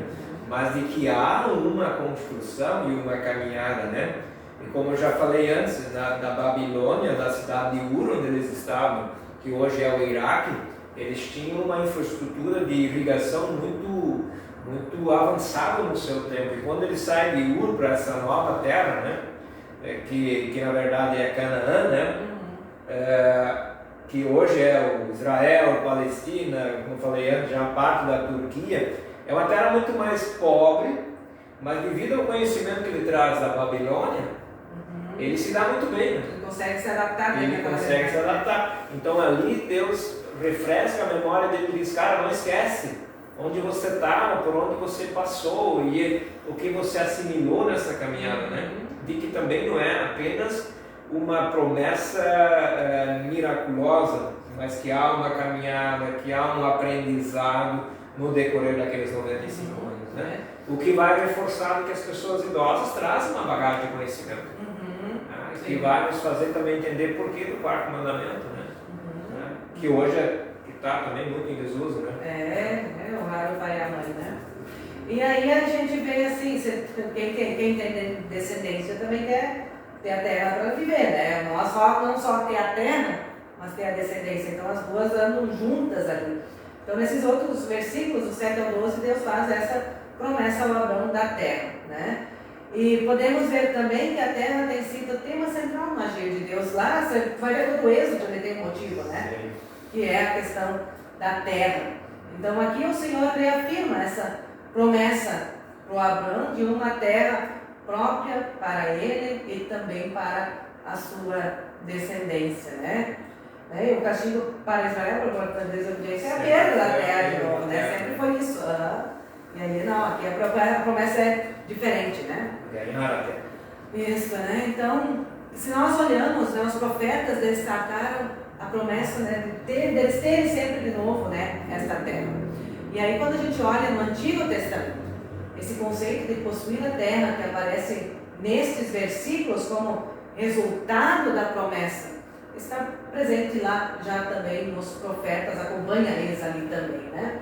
S2: mas de que há uma construção e uma caminhada, né? E como eu já falei antes, da Babilônia, da cidade de Ur, onde eles estavam, que hoje é o Iraque, eles tinham uma infraestrutura de irrigação muito avançada no seu tempo. E quando eles saem de Ur para essa nova terra, né? Que na verdade é Canaã, né? Que hoje é o Israel, Palestina, como eu falei antes, já parte da Turquia, é uma terra muito mais pobre, mas devido ao conhecimento que ele traz da Babilônia, ele se dá muito bem. Né?
S1: Ele consegue se adaptar.
S2: Ele consegue se adaptar. Então ali Deus refresca a memória dele e diz, cara, não esquece onde você estava, por onde você passou e o que você assimilou nessa caminhada, né? De que também não é apenas uma promessa miraculosa, mas que há uma caminhada, que há um aprendizado no decorrer daqueles 95 anos, né? O que vai reforçar que as pessoas idosas trazem uma bagagem de conhecimento, que vai nos fazer também entender por que do quarto mandamento, né? Que hoje está também muito em desuso, né?
S1: Honrar o pai e a mãe, né? E aí a gente vê assim, quem tem descendência também quer ter a terra para viver, né? Não só ter a terra, mas ter a descendência. Então as duas andam juntas ali. Então nesses outros versículos, do 7 ao 12, Deus faz essa promessa ao Abraão da terra, né? E podemos ver também que a terra tem sido o tema central na agenda de Deus. Lá você vai ver todo o êxodo, ele tem um motivo, né? Sim. Que é a questão da terra. Então aqui o Senhor reafirma essa promessa para o Abraão de uma terra própria para ele e também para a sua descendência, né? E o castigo para Israel por desobediência é a perda da terra de novo, né? Sempre foi isso. E aí não, aqui a promessa é diferente, né?
S2: Ganhar a terra.
S1: Isso, né? Então, se nós olhamos, né, os profetas destacaram a promessa, né, deles terem sempre de novo, né, esta terra. E aí quando a gente olha no Antigo Testamento, esse conceito de possuir a terra que aparece nestes versículos como resultado da promessa, está presente lá já também nos profetas, acompanha eles ali também, né?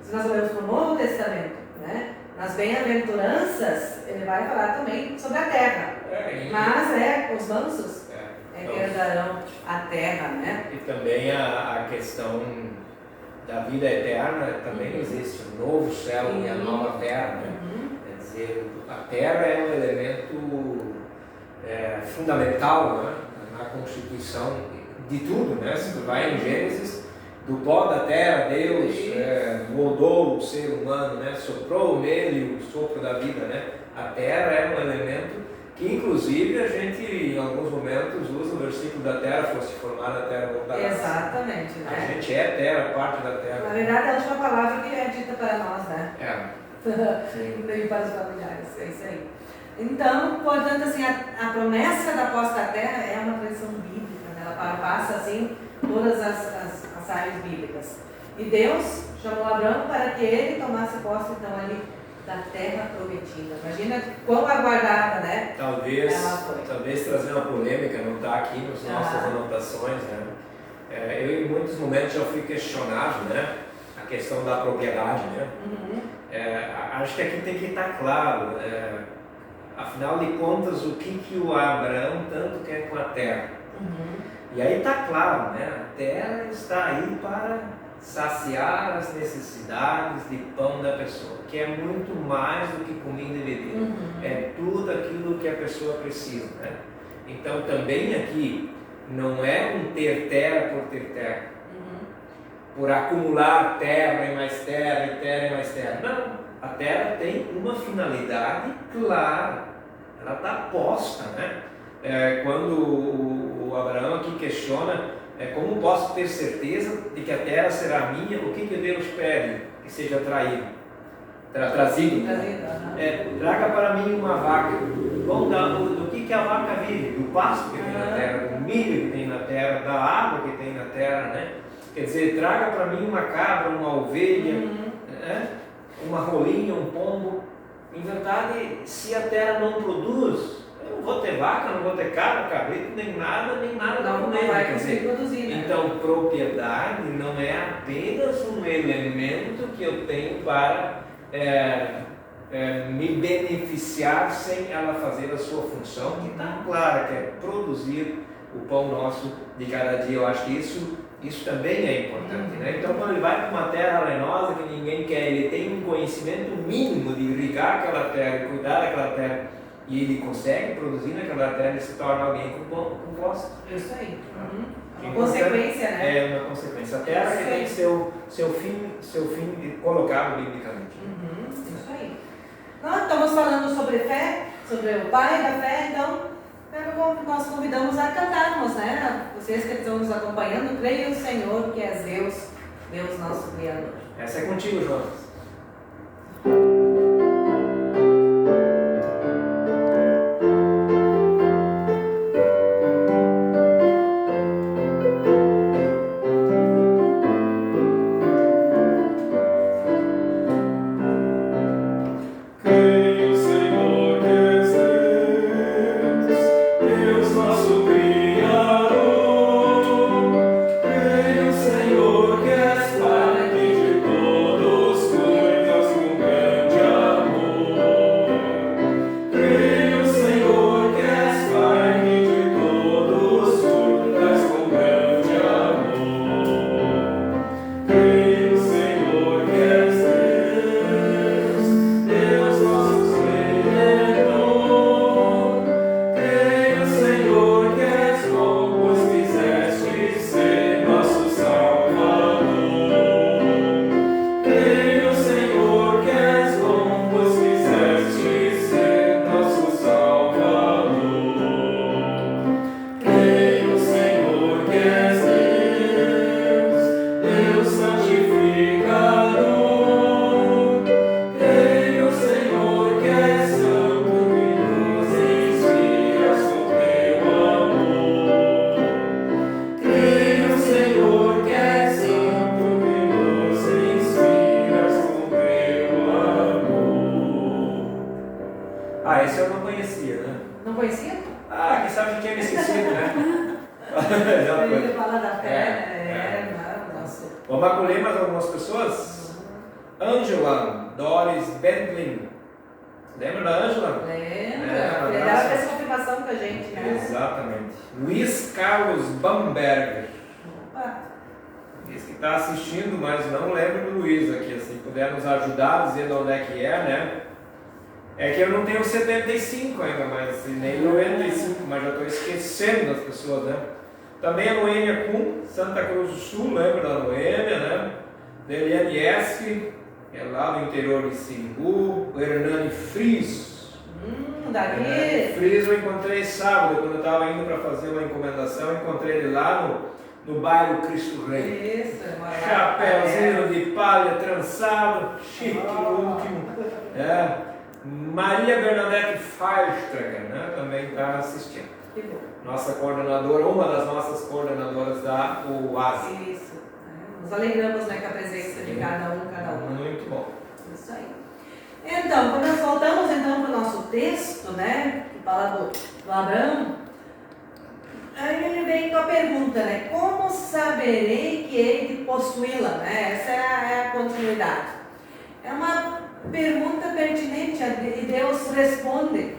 S1: Se nós olhamos para o Novo Testamento, né, nas bem-aventuranças, ele vai falar também sobre a terra, mas os mansos que herdarão a terra, né?
S2: E também a questão da vida eterna também existe, o novo céu e a nova terra, né? Quer dizer, a terra é um elemento fundamental, né, na constituição de tudo, né? Se tu vai em Gênesis, do pó da terra Deus moldou o ser humano, né? Soprou nele o sopro da vida, né? A terra é um elemento que, inclusive, a gente em alguns momentos usa o versículo da terra, fosse formada a terra voltará.
S1: Exatamente, né?
S2: A gente é terra, parte da terra.
S1: Na verdade, é a última palavra que é dita para nós, né?
S2: Sim.
S1: E para os familiares, é isso aí. Então, portanto, assim, a promessa da posse da terra é uma tradição bíblica, né? Ela passa, assim, todas as áreas bíblicas. E Deus chamou Abraão para que ele tomasse posse, então, ali da terra prometida. Imagina quão aguardada, né?
S2: Talvez trazer uma polêmica, não está aqui nas nossas anotações, né? Eu em muitos momentos já fui questionado, né? A questão da propriedade, né? Acho que aqui tem que estar claro, afinal de contas, o que o Abraão tanto quer com a terra. E aí está claro, né? A terra está aí para saciar as necessidades de pão da pessoa, que é muito mais do que comida e bebida. É tudo aquilo que a pessoa precisa, né? Então também aqui não é um ter terra por ter terra, por acumular terra e mais terra e terra e mais terra. Não, a terra tem uma finalidade clara, ela está posta, né? Quando o Abraão aqui questiona como posso ter certeza de que a terra será minha, o que Deus pede que seja trazido? Traga para mim uma vaca. Bom, do que a vaca vive? Do pasto que tem na terra, do milho que tem na terra, da água que tem na terra, né? Quer dizer, traga para mim uma cabra, uma ovelha, né? Uma rolinha, um pombo. Em verdade, se a terra não produz, eu não vou ter vaca, não vou ter cabra, cabrito, nem nada
S1: não vai conseguir produzir, né?
S2: Então, propriedade não é apenas um elemento que eu tenho para me beneficiar sem ela fazer a sua função, que está clara, que é produzir o pão nosso de cada dia. Eu acho que isso também é importante, né? Então, quando ele vai para uma terra arenosa que ninguém quer, ele tem um conhecimento mínimo de irrigar aquela terra, de cuidar daquela terra, e ele consegue produzir naquela terra, ele se torna alguém com posse.
S1: Isso aí. Uma consequência, né?
S2: É uma consequência. A terra que tem seu fim colocado biblicamente.
S1: Isso aí. Nós estamos falando sobre fé, sobre o Pai da fé, então nós convidamos a cantarmos, né? Vocês que estão nos acompanhando, creia no Senhor, que és Deus nosso Criador.
S2: Essa é contigo, Jonas. Esse eu não conhecia, né?
S1: Não conhecia?
S2: Quem sabe tinha me esquecido, né?
S1: Ele fala da fé, nossa.
S2: Vamos acolher mais algumas pessoas? Angela Doris Bentlin. Lembra da Angela?
S1: Lembra. Ela fez confirmação com a gente, né?
S2: Exatamente. Luiz Carlos Bamberger.
S1: Opa.
S2: Diz que está assistindo, mas não lembra do Luiz aqui. Se puder nos ajudar, dizendo onde é que é, né? É que eu não tenho 75 ainda, mas nem 95, mas já estou esquecendo das pessoas, né? Também a Noêmia Kuhn, Santa Cruz do Sul, lembra da Noêmia, né? Deliane Eske, é lá do interior de Singu. O Hernani Fries,
S1: daqui.
S2: Friso eu encontrei sábado, quando eu estava indo para fazer uma encomendação, encontrei ele lá no bairro Cristo Rei.
S1: Isso,
S2: chapéuzinho de palha trançado, chique, último. Maria Bernadette Feilstrager, né? Também está assistindo.
S1: Que bom.
S2: Nossa coordenadora, uma das nossas coordenadoras da UASI.
S1: Isso. Nos alegramos, né, com a presença de cada um.
S2: Muito bom.
S1: Isso aí. Então, quando nós voltamos então para o nosso texto, né, que fala do Abraão, aí ele vem com a pergunta, né, como saberei que hei de possuí-la, né? Essa é a continuidade. É uma pergunta pertinente e Deus responde,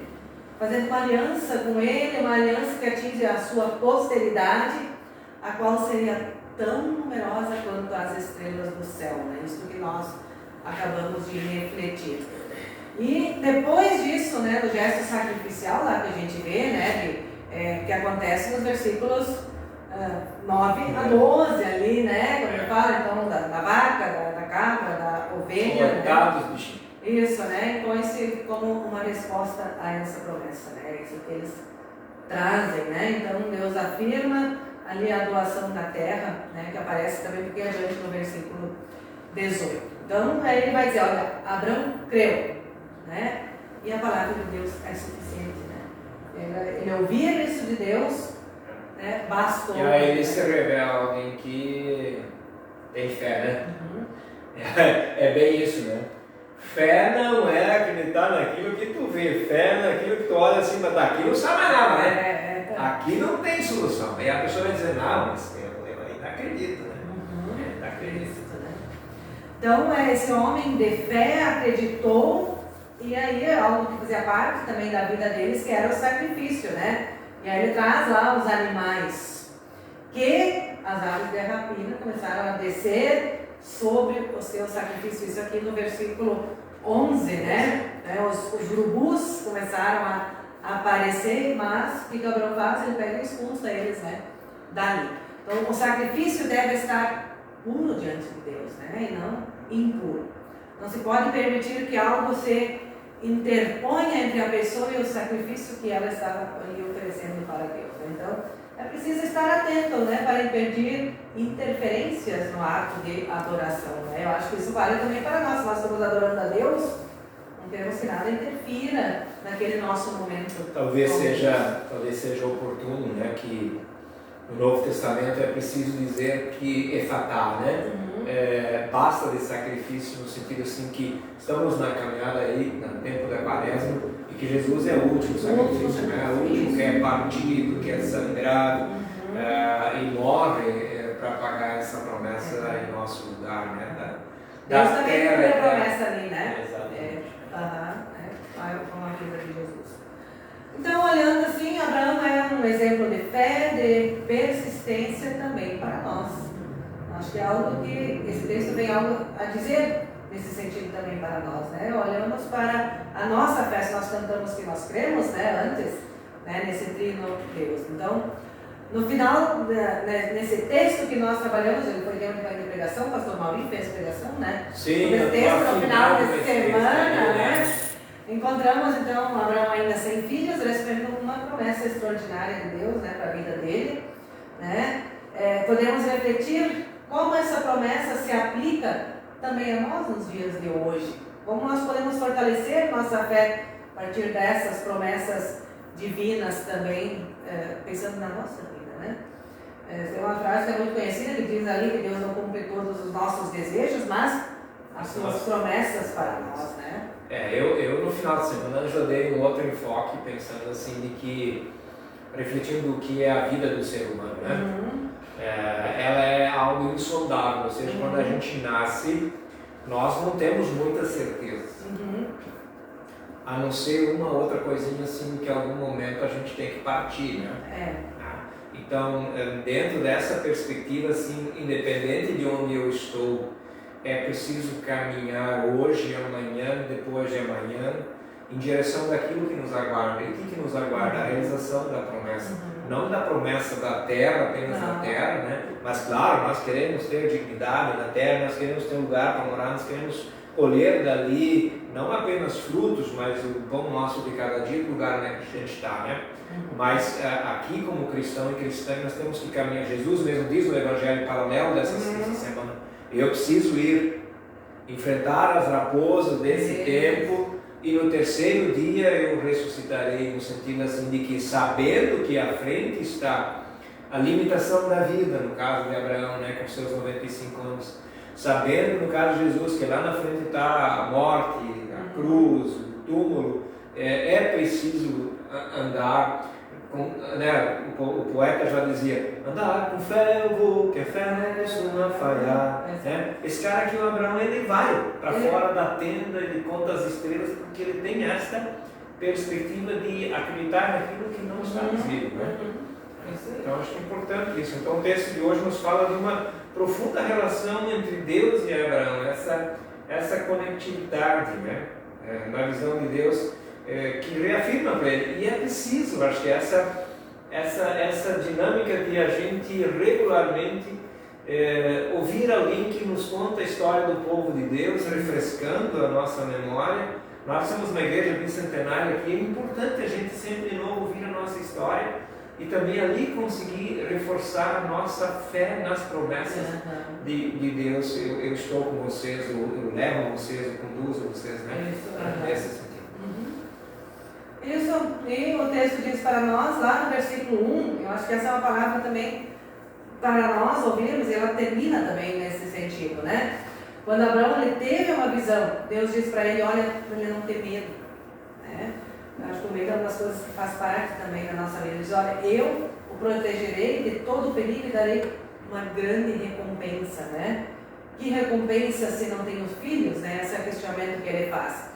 S1: fazendo uma aliança com ele, uma aliança que atinge a sua posteridade, a qual seria tão numerosa quanto as estrelas do céu, né? Isso que nós acabamos de refletir. E depois disso, né, do gesto sacrificial lá que a gente vê, né, que acontece nos versículos 9 a 12 ali, né, quando ele fala então da vaca, da cabra, da ovelha, né? Isso, né, então esse como uma resposta a essa promessa, né, isso que eles trazem, né, então Deus afirma ali a doação da terra, né, que aparece também porque adiante no versículo 18. Então aí ele vai dizer, olha, Abraão creu, né, e a palavra de Deus é suficiente, né, ele ouvir isso de Deus, né, bastou.
S2: E aí ele se revela alguém que tem fé, né?
S1: Uhum.
S2: É bem isso, né? Fé não é acreditar naquilo que tu vê, fé naquilo que tu olha assim, mas daqui não sabe nada, né? Aqui não tem solução. Aí a pessoa vai dizer, não, mas eu ainda acredito, né? Ainda acredito.
S1: Né? Então, esse homem de fé acreditou, e aí é algo que fazia parte também da vida deles, que era o sacrifício, né? E aí ele traz lá os animais, que as aves de rapina começaram a descer sobre o seu sacrifício. Isso aqui no versículo 11, né? Os urubus começaram a aparecer, mas o que Abraão faz? Ele pega e expulsa eles, né, dali. Então o sacrifício deve estar puro diante de Deus, né, e não impuro. Não se pode permitir que algo se interponha entre a pessoa e o sacrifício que ela estava ali oferecendo para Deus. Então é preciso estar atento, né, para impedir interferências no ato de adoração, né? Eu acho que isso vale também para nós. Nós estamos adorando a Deus, não queremos que nada interfira naquele nosso momento.
S2: Talvez seja oportuno, né, que no Novo Testamento é preciso dizer que efatá, né? Basta de sacrifício no sentido assim que estamos na caminhada aí, no tempo da quaresma, e que Jesus é o último sacrifício, né? O último que é partido, que é sangrado e morre para pagar essa promessa em nosso lugar, né?
S1: Deus também cumpriu a promessa ali, né?
S2: Exatamente.
S1: Com a vida de Jesus. Então, olhando assim, Abraão é um exemplo de fé, de persistência também para nós. Acho que é algo que esse texto vem algo a dizer nesse sentido também para nós, né? Olhamos para a nossa fé, se nós cantamos que nós cremos, né, antes, né, nesse trino Deus. Então, no final, nesse texto que nós trabalhamos, ele foi tempo de pregação, o pastor Mauri fez pregação, né?
S2: Sim,
S1: esse texto no final dessa semana,
S2: né?
S1: Encontramos então Abraão ainda sem filhos, recebendo uma promessa extraordinária de Deus, né, para a vida dele, né? Podemos refletir como essa promessa se aplica também a nós nos dias de hoje. Como nós podemos fortalecer nossa fé a partir dessas promessas divinas também, pensando na nossa vida, né? Tem uma frase que é muito conhecida que diz ali que Deus não cumpre todos os nossos desejos, mas as suas promessas para nós, né?
S2: Eu no final de semana já dei um outro enfoque, pensando assim, de que, refletindo o que é a vida do ser humano, né? Ela é algo insondável, ou seja, quando a gente nasce, nós não temos muitas certezas, a não ser uma outra coisinha assim, que em algum momento a gente tem que partir, né? Então, dentro dessa perspectiva, assim, independente de onde eu estou, é preciso caminhar hoje, amanhã, depois de amanhã, em direção daquilo que nos aguarda. E o que nos aguarda? A realização da promessa. Não da promessa da terra, apenas da terra, né? Mas claro, nós queremos ter dignidade na terra, nós queremos ter um lugar para morar, nós queremos colher dali não apenas frutos, mas o pão nosso de cada dia, o lugar, né, que a gente está, né? Mas aqui, como cristão e cristã, nós temos que caminhar. Jesus mesmo diz no Evangelho paralelo dessa semana: eu preciso ir enfrentar as raposas desse tempo, e no terceiro dia eu ressuscitarei, no sentido assim de que, sabendo que à frente está a limitação da vida, no caso de Abraão, né, com seus 95 anos, sabendo no caso de Jesus que lá na frente está a morte, a cruz, o túmulo, é preciso andar com, né, o poeta já dizia: andar com fé eu vou, que a fé não costuma falhar, né? Esse cara aqui, o Abraão, ele vai para fora da tenda, ele conta as estrelas, porque ele tem esta perspectiva de acreditar naquilo que não está visível, né? Então acho que é importante isso. Então o texto de hoje nos fala de uma profunda relação entre Deus e Abraão, essa conectividade, né? Na visão de Deus, que reafirma para ele. E é preciso, acho que essa dinâmica de a gente regularmente ouvir alguém que nos conta a história do povo de Deus, refrescando a nossa memória. Nós somos uma igreja bicentenária aqui, é importante a gente sempre de novo ouvir a nossa história e também ali conseguir reforçar a nossa fé nas promessas de Deus. Eu estou com vocês, eu levo vocês, eu conduzo vocês, né? Nesse sentido.
S1: Isso, e o texto diz para nós, lá no versículo 1, eu acho que essa é uma palavra também para nós ouvirmos, e ela termina também nesse sentido, né? Quando Abraão ele teve uma visão, Deus diz para ele: olha, para ele não ter medo, né? Eu acho que o medo é uma das coisas que faz parte também da nossa vida. Ele diz: olha, eu o protegerei de todo o perigo e darei uma grande recompensa, né? Que recompensa se não tenho filhos, né? Esse é o questionamento que ele faz.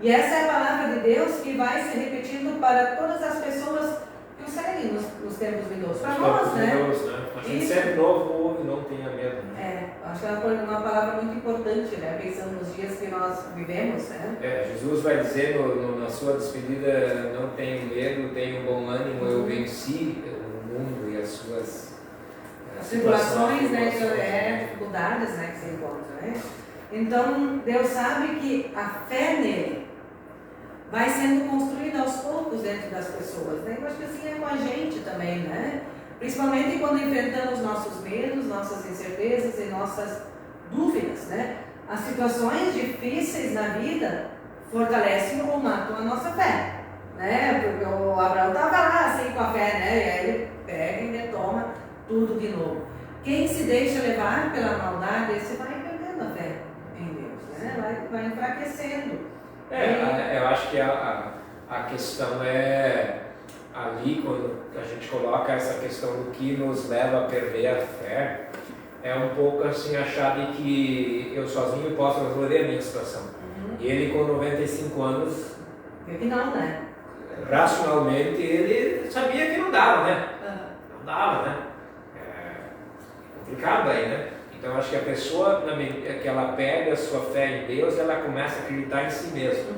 S1: E essa é a palavra de Deus que vai se repetindo para todas as pessoas que o seguem nos tempos vindosos. Para nós, né?
S2: A gente sempre novo ouve, não tenha medo. Né?
S1: Acho que é uma palavra muito importante, né? Pensando nos dias que nós vivemos, né?
S2: Jesus vai dizer na sua despedida: não tenho medo, tenho bom ânimo, eu venci o mundo e as suas
S1: tribulações, né? Dificuldades, né, que se encontram, né? Então, Deus sabe que a fé nele vai sendo construída aos poucos dentro das pessoas, né? Eu acho que assim é com a gente também, né? Principalmente quando enfrentamos nossos medos, nossas incertezas e nossas dúvidas, né? As situações difíceis na vida fortalecem ou matam a nossa fé, né? Porque o Abraão estava lá assim com a fé, né? E aí ele pega e retoma tudo de novo. Quem se deixa levar pela maldade, esse vai perdendo a fé em Deus, né? Vai enfraquecendo.
S2: Eu acho que a questão é ali, quando a gente coloca essa questão do que nos leva a perder a fé, é um pouco assim achar de que eu sozinho posso resolver a minha situação. E ele, com 95 anos,
S1: que não, né?
S2: Racionalmente ele sabia que não dava, né? Não dava, né? Complicado aí, né? Então acho que a pessoa, na medida que ela pega a sua fé em Deus, ela começa a acreditar em si mesma.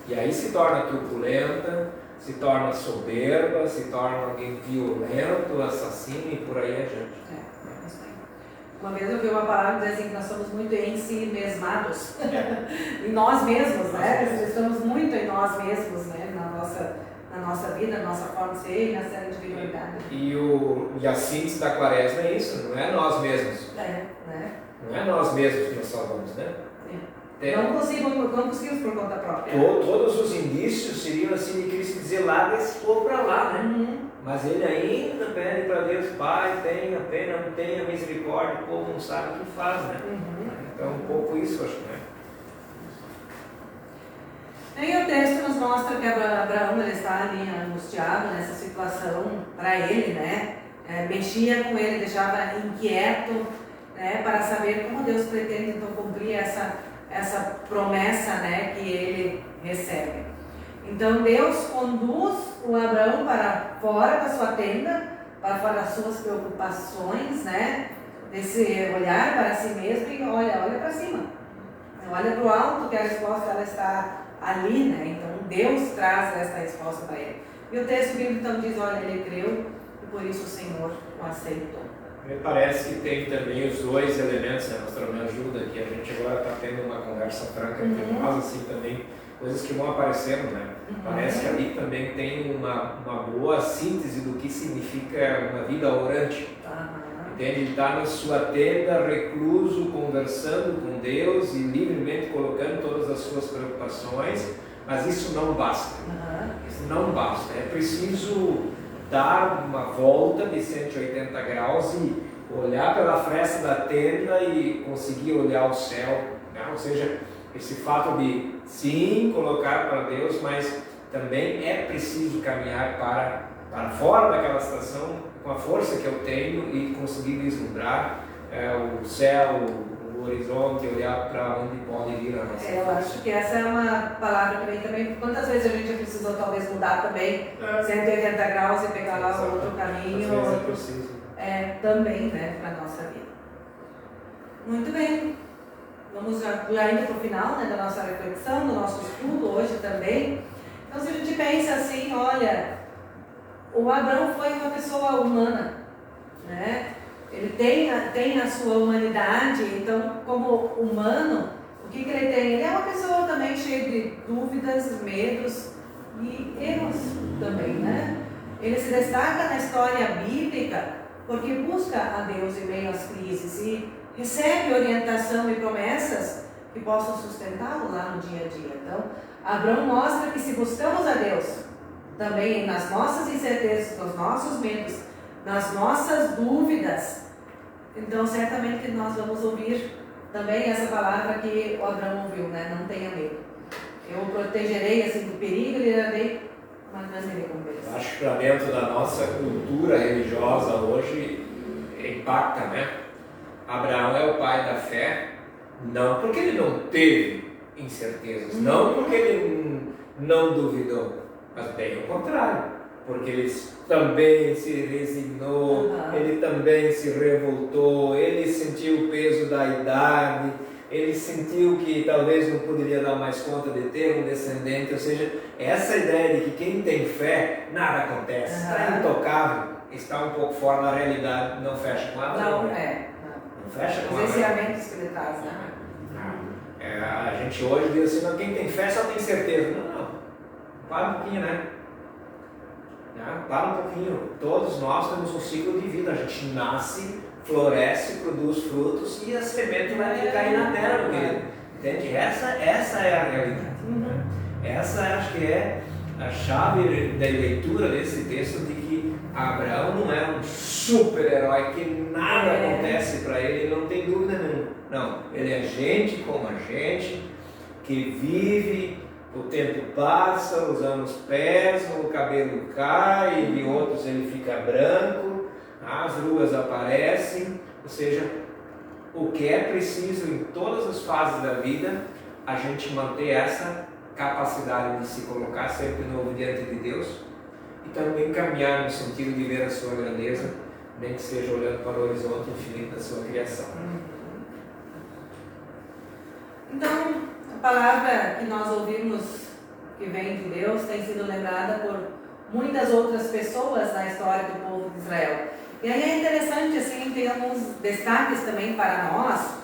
S2: E aí se torna turbulenta, se torna soberba, se torna alguém violento, assassino e por aí adiante.
S1: Uma vez eu vi uma palavra que diz assim, que nós somos muito em si mesmados. Em nós mesmos, né? Estamos muito em nós mesmos, né? Na nossa vida, na nossa forma de ser e nessa individualidade.
S2: E a síntese da quaresma é isso, não é nós mesmos.
S1: Né?
S2: Não é nós mesmos que nos salvamos, né?
S1: Não conseguimos por conta própria.
S2: Todos os indícios seriam assim de Cristo dizer: larga esse povo para lá, né? Mas ele ainda pede para Deus: Pai, tenha pena, tenha misericórdia, o povo não sabe o que faz, né? Então um pouco isso, acho que, né?
S1: E o texto nos mostra que Abraão ele está ali angustiado nessa situação para ele, né? Mexia com ele, deixava inquieto, né? Para saber como Deus pretende então cumprir essa promessa, né? Que ele recebe. Então Deus conduz o Abraão para fora da sua tenda, para fora das suas preocupações, né? Desse olhar para si mesmo e olha para cima. Olha para o alto, que a resposta ela está ali, né? Então Deus traz essa resposta para ele. E o texto bíblico então diz: olha, ele creu e por isso o Senhor o aceitou.
S2: Me parece que tem também os dois elementos, né? Pastor, me ajuda aqui. A gente agora está tendo uma conversa franca entre nós, assim, também, coisas que vão aparecendo, né? Parece que ali também tem uma boa síntese do que significa uma vida orante. Entende? Ele está na sua tenda, recluso, conversando com Deus e livremente colocando todas as suas preocupações, mas isso não basta. Isso não basta. É preciso dar uma volta de 180 graus e olhar pela fresta da tenda e conseguir olhar o céu, né? Ou seja, esse fato de sim colocar para Deus, mas também é preciso caminhar para fora daquela situação com a força que eu tenho e conseguir vislumbrar o céu, o horizonte, olhar para onde pode vir a nossa
S1: Eu acho que essa é uma palavra que vem também. Quantas vezes a gente precisou talvez mudar também 180 graus e pegar lá outro caminho?
S2: Às vezes é preciso.
S1: Também, né, para a nossa vida. Muito bem. Vamos já indo para o final, né, da nossa reflexão, do nosso estudo hoje também. Então, se a gente pensa assim, olha, o Abraão foi uma pessoa humana, né? Ele tem a sua humanidade, então, como humano, o que ele tem? Ele é uma pessoa também cheia de dúvidas, medos e erros também, né? Ele se destaca na história bíblica porque busca a Deus em meio às crises e recebe orientação e promessas que possam sustentá-lo lá no dia a dia. Então, Abraão mostra que se buscamos a Deus, também nas nossas incertezas, nos nossos medos, nas nossas dúvidas, então certamente nós vamos ouvir também essa palavra que o Abraão ouviu, né? Não tenha medo. Eu o protegerei assim do perigo e lhe darei uma grande recompensa.
S2: Eu acho que para dentro da nossa cultura religiosa hoje impacta, né? Abraão é o pai da fé, não porque ele não teve incertezas, não porque ele não duvidou, mas bem ao contrário, porque ele também se resignou, ele também se revoltou, ele sentiu o peso da idade, ele sentiu que talvez não poderia dar mais conta de ter um descendente, ou seja, essa ideia de que quem tem fé, nada acontece, está intocável, está um pouco fora da realidade, não fecha com Abraão. Não fecha com
S1: os ensinamentos que ele traz, né?
S2: A gente hoje diz assim, não, quem tem fé só tem certeza. Não, para um pouquinho, né? Para um pouquinho. Todos nós temos um ciclo de vida. A gente nasce, floresce, produz frutos e a semente vai cair na terra, entende? Essa é a realidade. Essa acho que é a chave da leitura desse texto, de que Abraão não é um super-herói, que nada acontece para ele, não tem dúvida nenhuma. Não, ele é gente como a gente, que vive, o tempo passa, os anos pesam, o cabelo cai, e de outros ele fica branco, as rugas aparecem, ou seja, o que é preciso em todas as fases da vida, a gente manter essa capacidade de se colocar sempre novo diante de Deus e também caminhar no sentido de ver a sua grandeza, nem que seja olhando para o horizonte infinito da sua criação.
S1: Então, a palavra que nós ouvimos que vem de Deus tem sido lembrada por muitas outras pessoas na história do povo de Israel. E aí é interessante, assim, tem alguns destaques também para nós,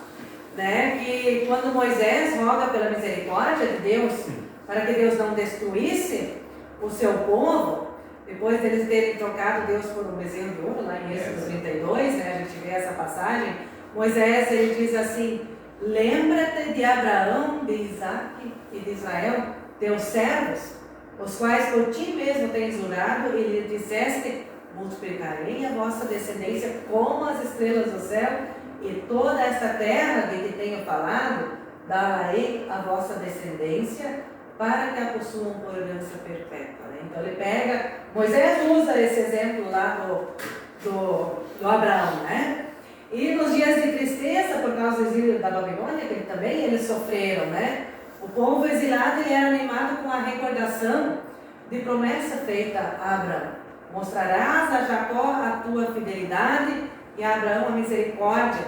S1: né, que quando Moisés roga pela misericórdia de Deus, para que Deus não destruísse o seu povo, depois deles terem trocado Deus por um bezerro de ouro, lá em Êxodo 32, né, a gente vê essa passagem, Moisés, ele diz assim: lembra-te de Abraão, de Isaac e de Israel, teus servos, os quais por ti mesmo tens jurado, e lhe disseste: multiplicarei a vossa descendência como as estrelas do céu, e toda esta terra de que tenho falado, darei a vossa descendência, para que a possuam por herança perpétua. Então ele pega, Moisés usa esse exemplo lá do Abraão, né? E nos dias de tristeza, por causa do exílio da Babilônia, que também eles sofreram, né? O povo exilado, ele era animado com a recordação de promessa feita a Abraão: mostrarás a Jacó a tua fidelidade e a Abraão a misericórdia,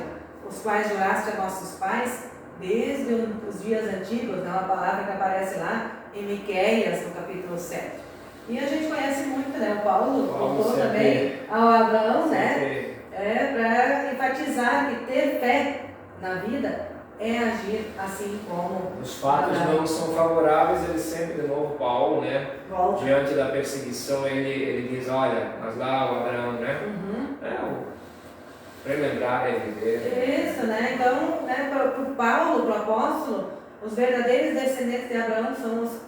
S1: os quais juraste a nossos pais desde os dias antigos, né? Uma palavra que aparece lá em Miqueias, no capítulo 7. E a gente conhece muito, né? O Paulo voltou também ao Abraão, né? para enfatizar que ter fé na vida é agir assim como...
S2: Os fatos não são favoráveis, ele sempre, de novo, Paulo, né?
S1: Volta.
S2: Diante da perseguição, ele diz, olha, mas lá o Abraão, né? Para lembrar é viver.
S1: Isso, né? Então, né, para o Paulo, para o apóstolo, os verdadeiros descendentes de Abraão são os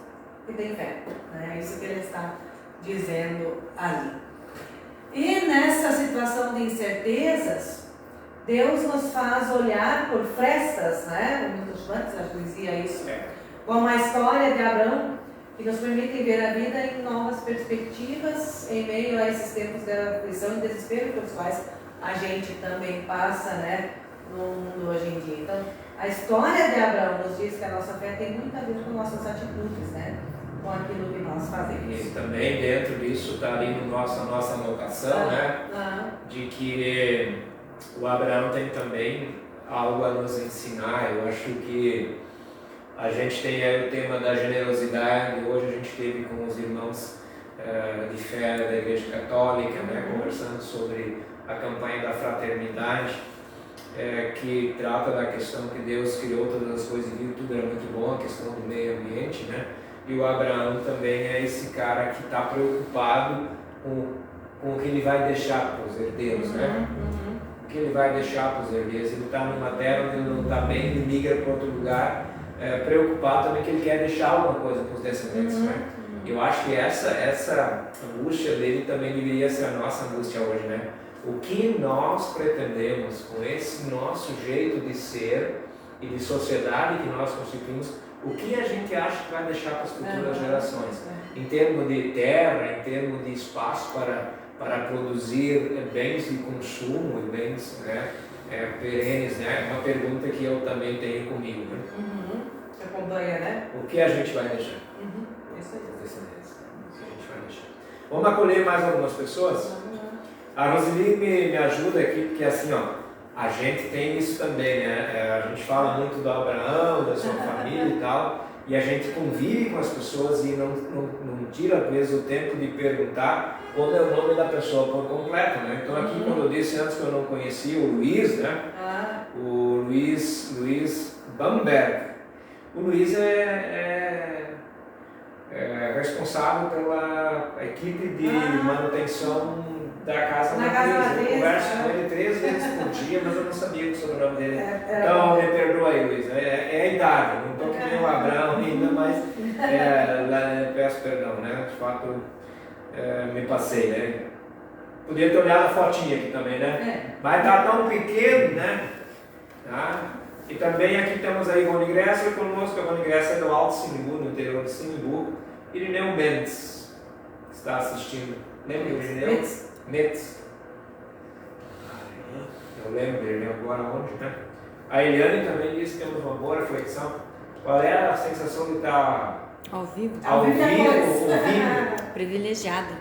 S1: que têm fé. Né? É isso que ele está dizendo ali. E nessa situação de incertezas, Deus nos faz olhar por frestas, né? O Milton Schwartz já dizia isso, como a história de Abraão, que nos permitem ver a vida em novas perspectivas, em meio a esses tempos de aflição e desespero pelos quais a gente também passa, né, no mundo hoje em dia. Então, a história de Abraão nos diz que a nossa fé tem muito a ver com nossas atitudes, né? Com aquilo que nós fazemos.
S2: E também dentro disso está ali no a nossa anotação, né? De que o Abraão tem também algo a nos ensinar. Eu acho que a gente tem aí o tema da generosidade. Hoje a gente teve com os irmãos de fé da Igreja Católica, né, conversando sobre a campanha da fraternidade, que trata da questão que Deus criou todas as coisas e viu tudo era muito bom, a questão do meio ambiente, né? E o Abraão também é esse cara que está preocupado com o que ele vai deixar para os herdeiros, né? O que ele vai deixar para os herdeiros. Ele está numa terra onde ele não está bem, ele migra para outro lugar, preocupado também que ele quer deixar alguma coisa para os descendentes, né? Eu acho que essa angústia dele também deveria ser a nossa angústia hoje, né? O que nós pretendemos com esse nosso jeito de ser e de sociedade que nós constituímos, o que a gente acha que vai deixar para as futuras gerações, em termos de terra, em termos de espaço para produzir bens de consumo e bens, né, perenes, né? É uma pergunta que eu também tenho comigo, né?
S1: Acompanha, né?
S2: O que a gente vai deixar?
S1: Isso aí.
S2: O que a gente vai deixar? Vamos acolher mais algumas pessoas? A Roseli me ajuda aqui, porque assim, ó, a gente tem isso também, né? A gente fala muito do Abraão, da sua família e tal, e a gente convive com as pessoas e não tira, às vezes, o tempo de perguntar como é o nome da pessoa por completo, né? Então aqui, quando eu disse antes que eu não conhecia o Luiz, né? O Luiz Bamberg. O Luiz é responsável pela equipe de manutenção da casa matriz. Eu converso com ele 3 vezes por dia, mas eu não sabia o sobrenome dele. Então, me perdoa aí, Luiz. É a idade, não estou que nem o Abraão ainda, mas peço perdão, né? De fato, me passei, né? Podia ter olhado a fotinha aqui também, né? Mas está tão pequeno, né? Tá? E também aqui temos aí Rony Gressa conosco. A Rony Gressa é do Alto Sinimbu, no interior de Sinimbu. Irineu Mendes, que está assistindo. Lembra do Irineu? Mendes. Eu lembro dele agora onde, né? A Eliane também disse que temos uma boa reflexão. Qual é a sensação de estar
S3: ao vivo?
S2: Ouvindo.
S3: Privilegiado.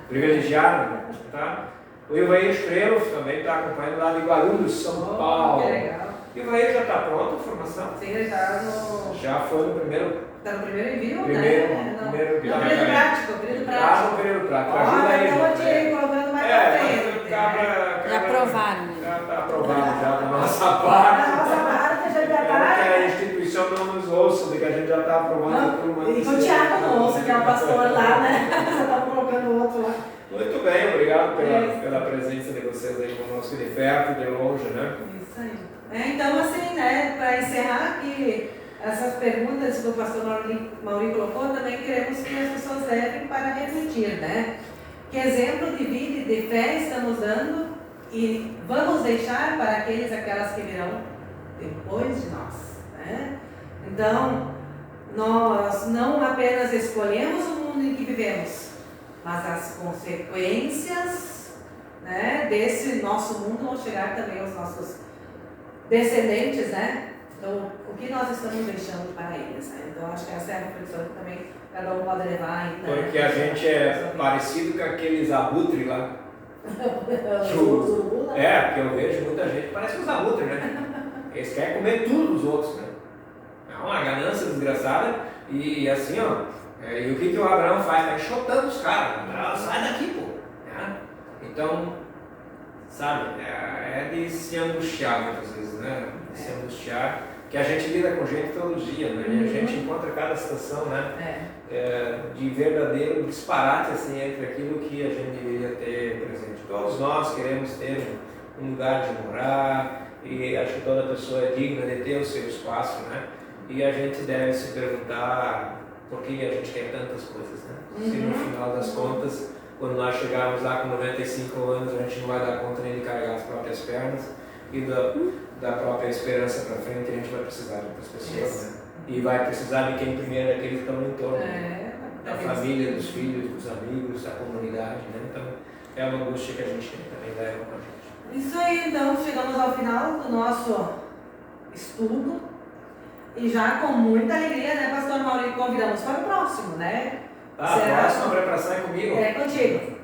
S2: Tá? O Ivair Estrela também está acompanhando lá de Guarulhos, São Paulo.
S1: Que legal.
S2: E o Ivair já está pronto a formação?
S1: Sim, ele está no...
S2: Já foi no primeiro...
S1: Está no primeiro envio,
S2: Primeiro
S1: né?
S2: envio.
S1: No período prático.
S2: No período prático. Ajuda aí.
S1: Então eu tirei colocando mais pra frente.
S3: Já aprovaram.
S2: Já está aprovado já da nossa parte.
S1: Da nossa parte, já
S2: Que
S1: está.
S2: a instituição não nos ouça, de que a gente já está aprovando a turma.
S1: E com o Tiago não ouça, que é o pastor lá, né? Você está colocando o outro lá.
S2: Muito bem, obrigado pela presença de vocês aí conosco, de perto e de longe, né?
S1: Isso aí. Então, assim, né, para encerrar aqui essas perguntas que o pastor Mauri colocou, também queremos que as pessoas levem para refletir, né? Que exemplo de vida e de fé estamos dando e vamos deixar para aquelas que virão depois de nós, né? Então, nós não apenas escolhemos o mundo em que vivemos, mas as consequências, né, desse nosso mundo vão chegar também aos nossos descendentes, né? Então, o que nós estamos deixando para eles, né? Então, acho que essa é a reflexão que também cada um pode levar ainda.
S2: Porque a gente é parecido com aqueles abutres lá. Porque eu vejo muita gente, parece com os abutres, né? Eles querem comer tudo dos outros, né? É uma ganância desgraçada e assim, ó. E o que o Abraão faz? Está enxotando os caras. Sai daqui, pô. Né? Então, sabe? É de se angustiar muitas vezes, né? De se angustiar, que a gente lida com gente todo dia, né? E a gente encontra cada situação, né? De verdadeiro disparate, assim, entre aquilo que a gente deveria ter presente. Todos nós queremos ter um lugar de morar, e acho que toda pessoa é digna de ter o seu espaço, né? E a gente deve se perguntar por que a gente quer tantas coisas, né? Se no final das contas, quando nós chegarmos lá com 95 anos, a gente não vai dar conta nem de carregar as próprias pernas e da própria esperança para frente, a gente vai precisar de outras pessoas, né? E vai precisar de quem primeiro, daqueles que estão no entorno, da família, dos filhos, dos amigos, da comunidade, né? Então, é uma angústia que a gente tem também, leva com a gente.
S1: Isso aí, então, chegamos ao final do nosso estudo e já com muita alegria, né, Pastor Maurício, convidamos para o próximo, né?
S2: A próxima preparação é comigo?
S1: É contigo.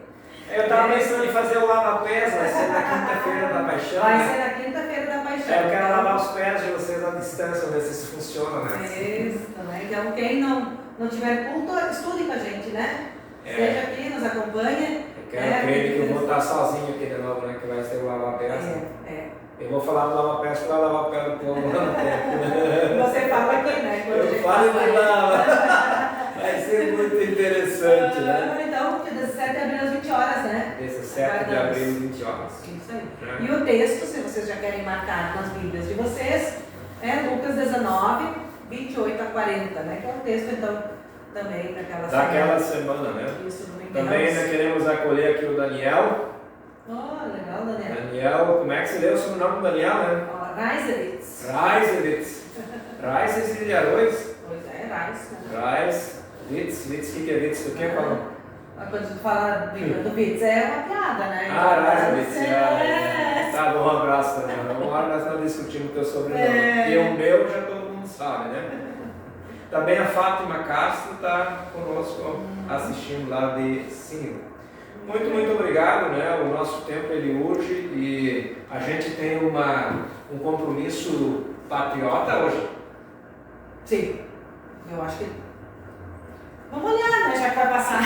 S2: Eu estava pensando em fazer o lava-pés, vai ser na quinta-feira da Paixão.
S1: Vai ser na quinta-feira da Paixão.
S2: Eu quero lavar os pés de vocês à distância, ver se isso funciona, né?
S1: Isso, né? Então, quem não tiver culto, estude com a gente, né? Esteja aqui, nos acompanhe.
S2: Eu quero crer que eu vou estar sozinho aqui de novo, né? Que vai ser o lava-pés. Eu vou falar do lava-pés para lavar o pé do povo lá no tempo.
S1: Você fala aqui, né?
S2: Eu falo e lava. Vai ser muito interessante, né?
S1: Então, de 17 de abril às 20 horas, né?
S2: 17 de abril às 20 horas.
S1: Isso aí. E o texto, se vocês já querem marcar nas Bíblias de vocês, é Lucas 19, 28 a 40, né? Que é um texto, então, também daquela
S2: semana, né?
S1: Isso,
S2: também ainda queremos acolher aqui o Daniel.
S1: Oh, legal, Daniel.
S2: Daniel, como é que se lê o sobrenome do Daniel, né?
S1: Reisewitz.
S2: Reisewitz de Arroz.
S1: Pois é, Reis.
S2: Witz, o que é Witz do que, Paulo?
S1: Quando tu fala do Witz, é uma piada, né?
S2: Reisewitz. Tá bom, um abraço, Daniel. Uma hora nós estamos discutindo o teu sobrenome. E o meu já todo mundo sabe, né? Também a Fátima Castro está conosco assistindo lá de cima. Muito obrigado, né? O nosso tempo ele urge e a gente tem um compromisso patriota hoje.
S1: Sim, eu acho que. Vamos olhar, né? Já que vai passar.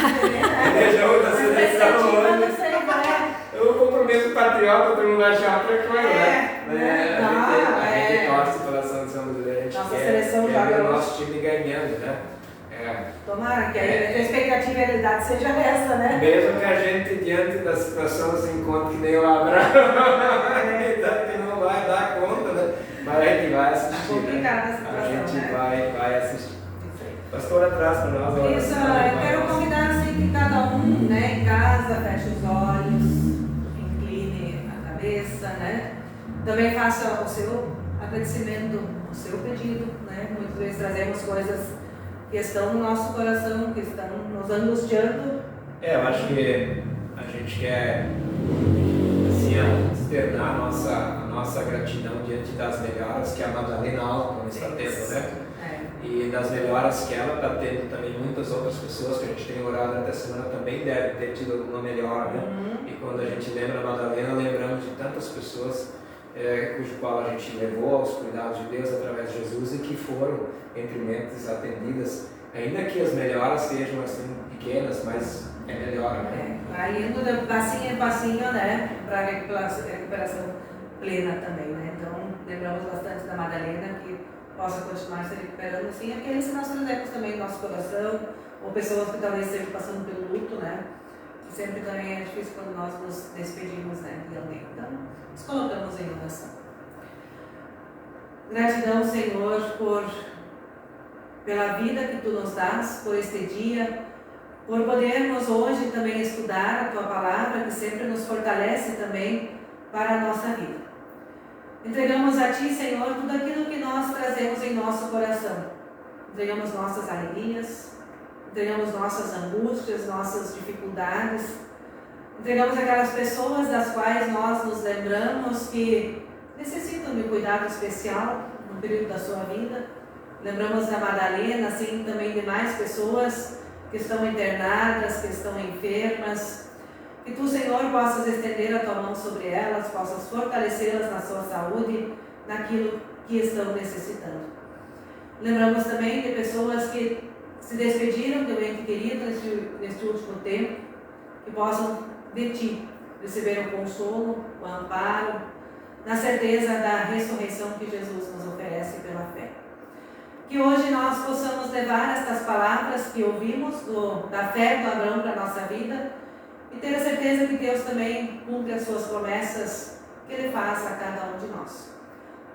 S2: Veja outra seleção hoje.
S1: Não sei, né?
S2: O compromisso patriota todo mundo vai achar outra coisa, né? A gente torce pela seleção brasileira, a gente
S1: nossa
S2: quer
S1: seleção
S2: ver o nosso time ganhando, né?
S1: Tomara que a expectativa e a realidade seja essa, né?
S2: Mesmo que a gente, diante da situação, se encontre que nem o Abraão, que não vai dar conta, né? Mas a gente vai assistir.
S1: Tá complicada a situação,
S2: a gente
S1: né?
S2: vai assistir. Pastora, traz para nós.
S1: Isso, eu quero convidar assim que cada um, né, em casa, feche os olhos, incline a cabeça, né? Também faça o seu agradecimento, o seu pedido, né? Muitas vezes trazemos coisas que estão no nosso coração, que estão nos angustiando.
S2: Eu acho que a gente quer assim, externar a nossa gratidão diante das melhoras que a Madalena Altman está tendo, né? E das melhoras que ela está tendo também, muitas outras pessoas que a gente tem orado até semana também devem ter tido alguma melhora, né? E quando a gente lembra a Madalena, lembramos de tantas pessoas cujo qual a gente levou aos cuidados de Deus através de Jesus e que foram entre mentes atendidas, ainda que as melhoras sejam assim pequenas, mas é melhora, né?
S1: Vai indo de passinho em passinho, né, para a recuperação plena também, né? Então, lembramos bastante da Madalena, que possa continuar se recuperando, sim, aqueles que nós trazemos também no nosso coração, ou pessoas que talvez estejam passando pelo luto, né? Sempre também é difícil quando nós nos despedimos, né, de alguém. Então, nos colocamos em oração. Gratidão, Senhor, pela vida que Tu nos dás, por este dia, por podermos hoje também estudar a Tua Palavra, que sempre nos fortalece também para a nossa vida. Entregamos a Ti, Senhor, tudo aquilo que nós trazemos em nosso coração. Entregamos nossas alegrias, entregamos nossas angústias, nossas dificuldades, entregamos aquelas pessoas das quais nós nos lembramos que necessitam de cuidado especial no período da sua vida. Lembramos da Madalena, assim também de mais pessoas que estão internadas, que estão enfermas. Que Tu, Senhor, possas estender a Tua mão sobre elas, possas fortalecê-las na sua saúde, naquilo que estão necessitando. Lembramos também de pessoas que se despediram de um ente querido neste último tempo, que possam de Ti receber o consolo, o amparo, na certeza da ressurreição que Jesus nos oferece pela fé. Que hoje nós possamos levar estas palavras que ouvimos da fé do Abraão para a nossa vida e ter a certeza que Deus também cumpre as suas promessas que Ele faz a cada um de nós.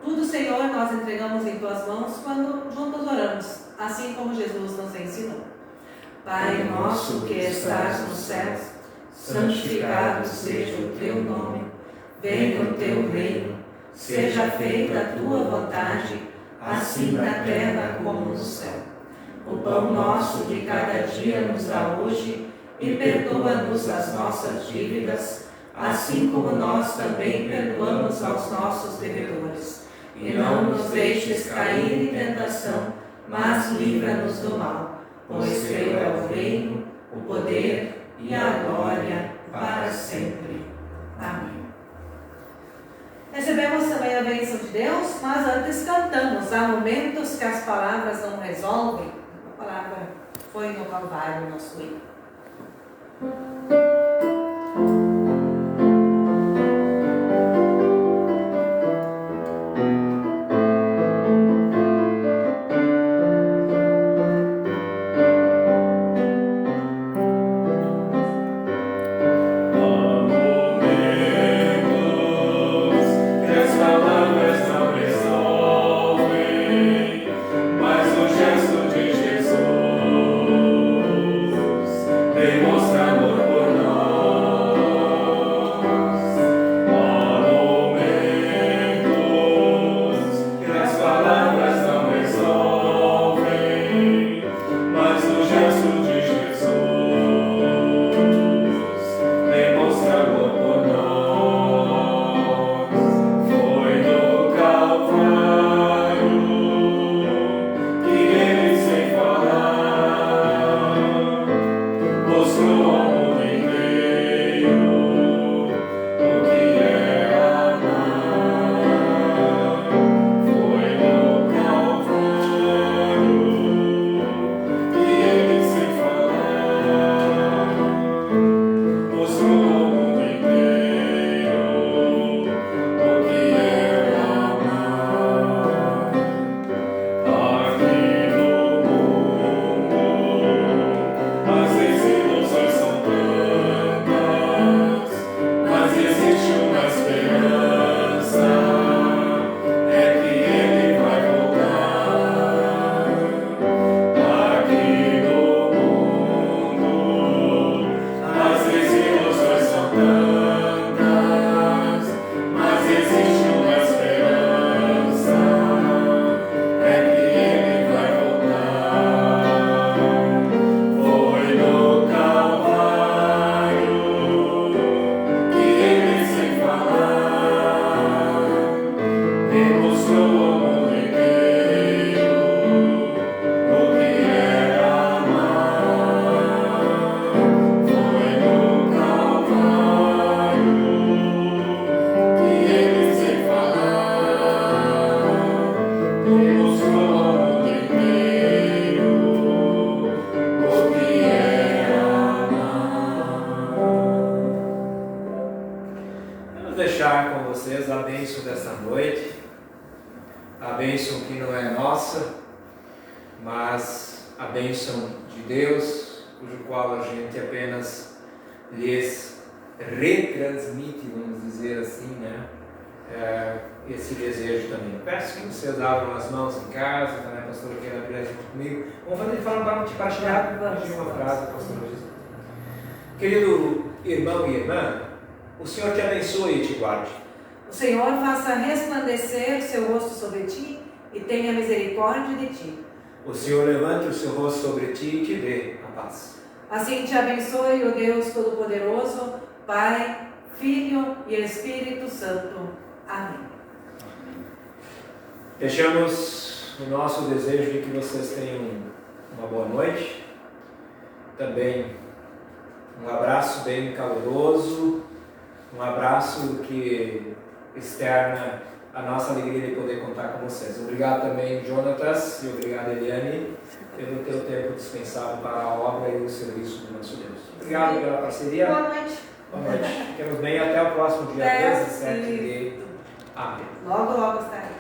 S1: Tudo, Senhor, nós entregamos em Tuas mãos quando juntos oramos, assim como Jesus nos ensinou. Pai nosso que estás nos céus, santificado seja o Teu nome. Venha o Teu reino, seja feita a Tua vontade, assim na terra como no céu. O pão nosso de cada dia nos dá hoje e perdoa-nos as nossas dívidas, assim como nós também perdoamos aos nossos devedores. E não nos deixes cair em tentação, mas livra-nos do mal, pois Teu é o reino, o poder e a glória para sempre. Amém. Recebemos também a bênção de Deus, mas antes cantamos. Há momentos que as palavras não resolvem. A palavra foi no Calvário, nosso hino.
S2: deixar com vocês a bênção dessa noite, a bênção que não é nossa, mas a bênção de Deus, cujo qual a gente apenas lhes retransmite, vamos dizer assim, né? Esse desejo também. Peço que vocês abram as mãos em casa, também a pastora queira abrir junto comigo. Vamos fazer de forma para compartilhar uma frase, pastor Jesus. Querido irmão e irmã, o Senhor te abençoe e te guarde.
S1: O Senhor faça resplandecer o seu rosto sobre ti e tenha misericórdia de ti.
S2: O Senhor levante o seu rosto sobre ti e te dê a paz.
S1: Assim te abençoe o Deus Todo-Poderoso, Pai, Filho e Espírito Santo. Amém.
S2: Deixamos o nosso desejo de que vocês tenham uma boa noite. Também um abraço bem caloroso, um abraço que externa a nossa alegria de poder contar com vocês. Obrigado também, Jonatas, e obrigado, Eliane, pelo teu tempo dispensado para a obra e o serviço do nosso Deus. Obrigado pela parceria.
S1: Boa noite.
S2: Boa noite. Fiquemos bem até o próximo dia 17 de abril.
S1: Logo, logo estarei.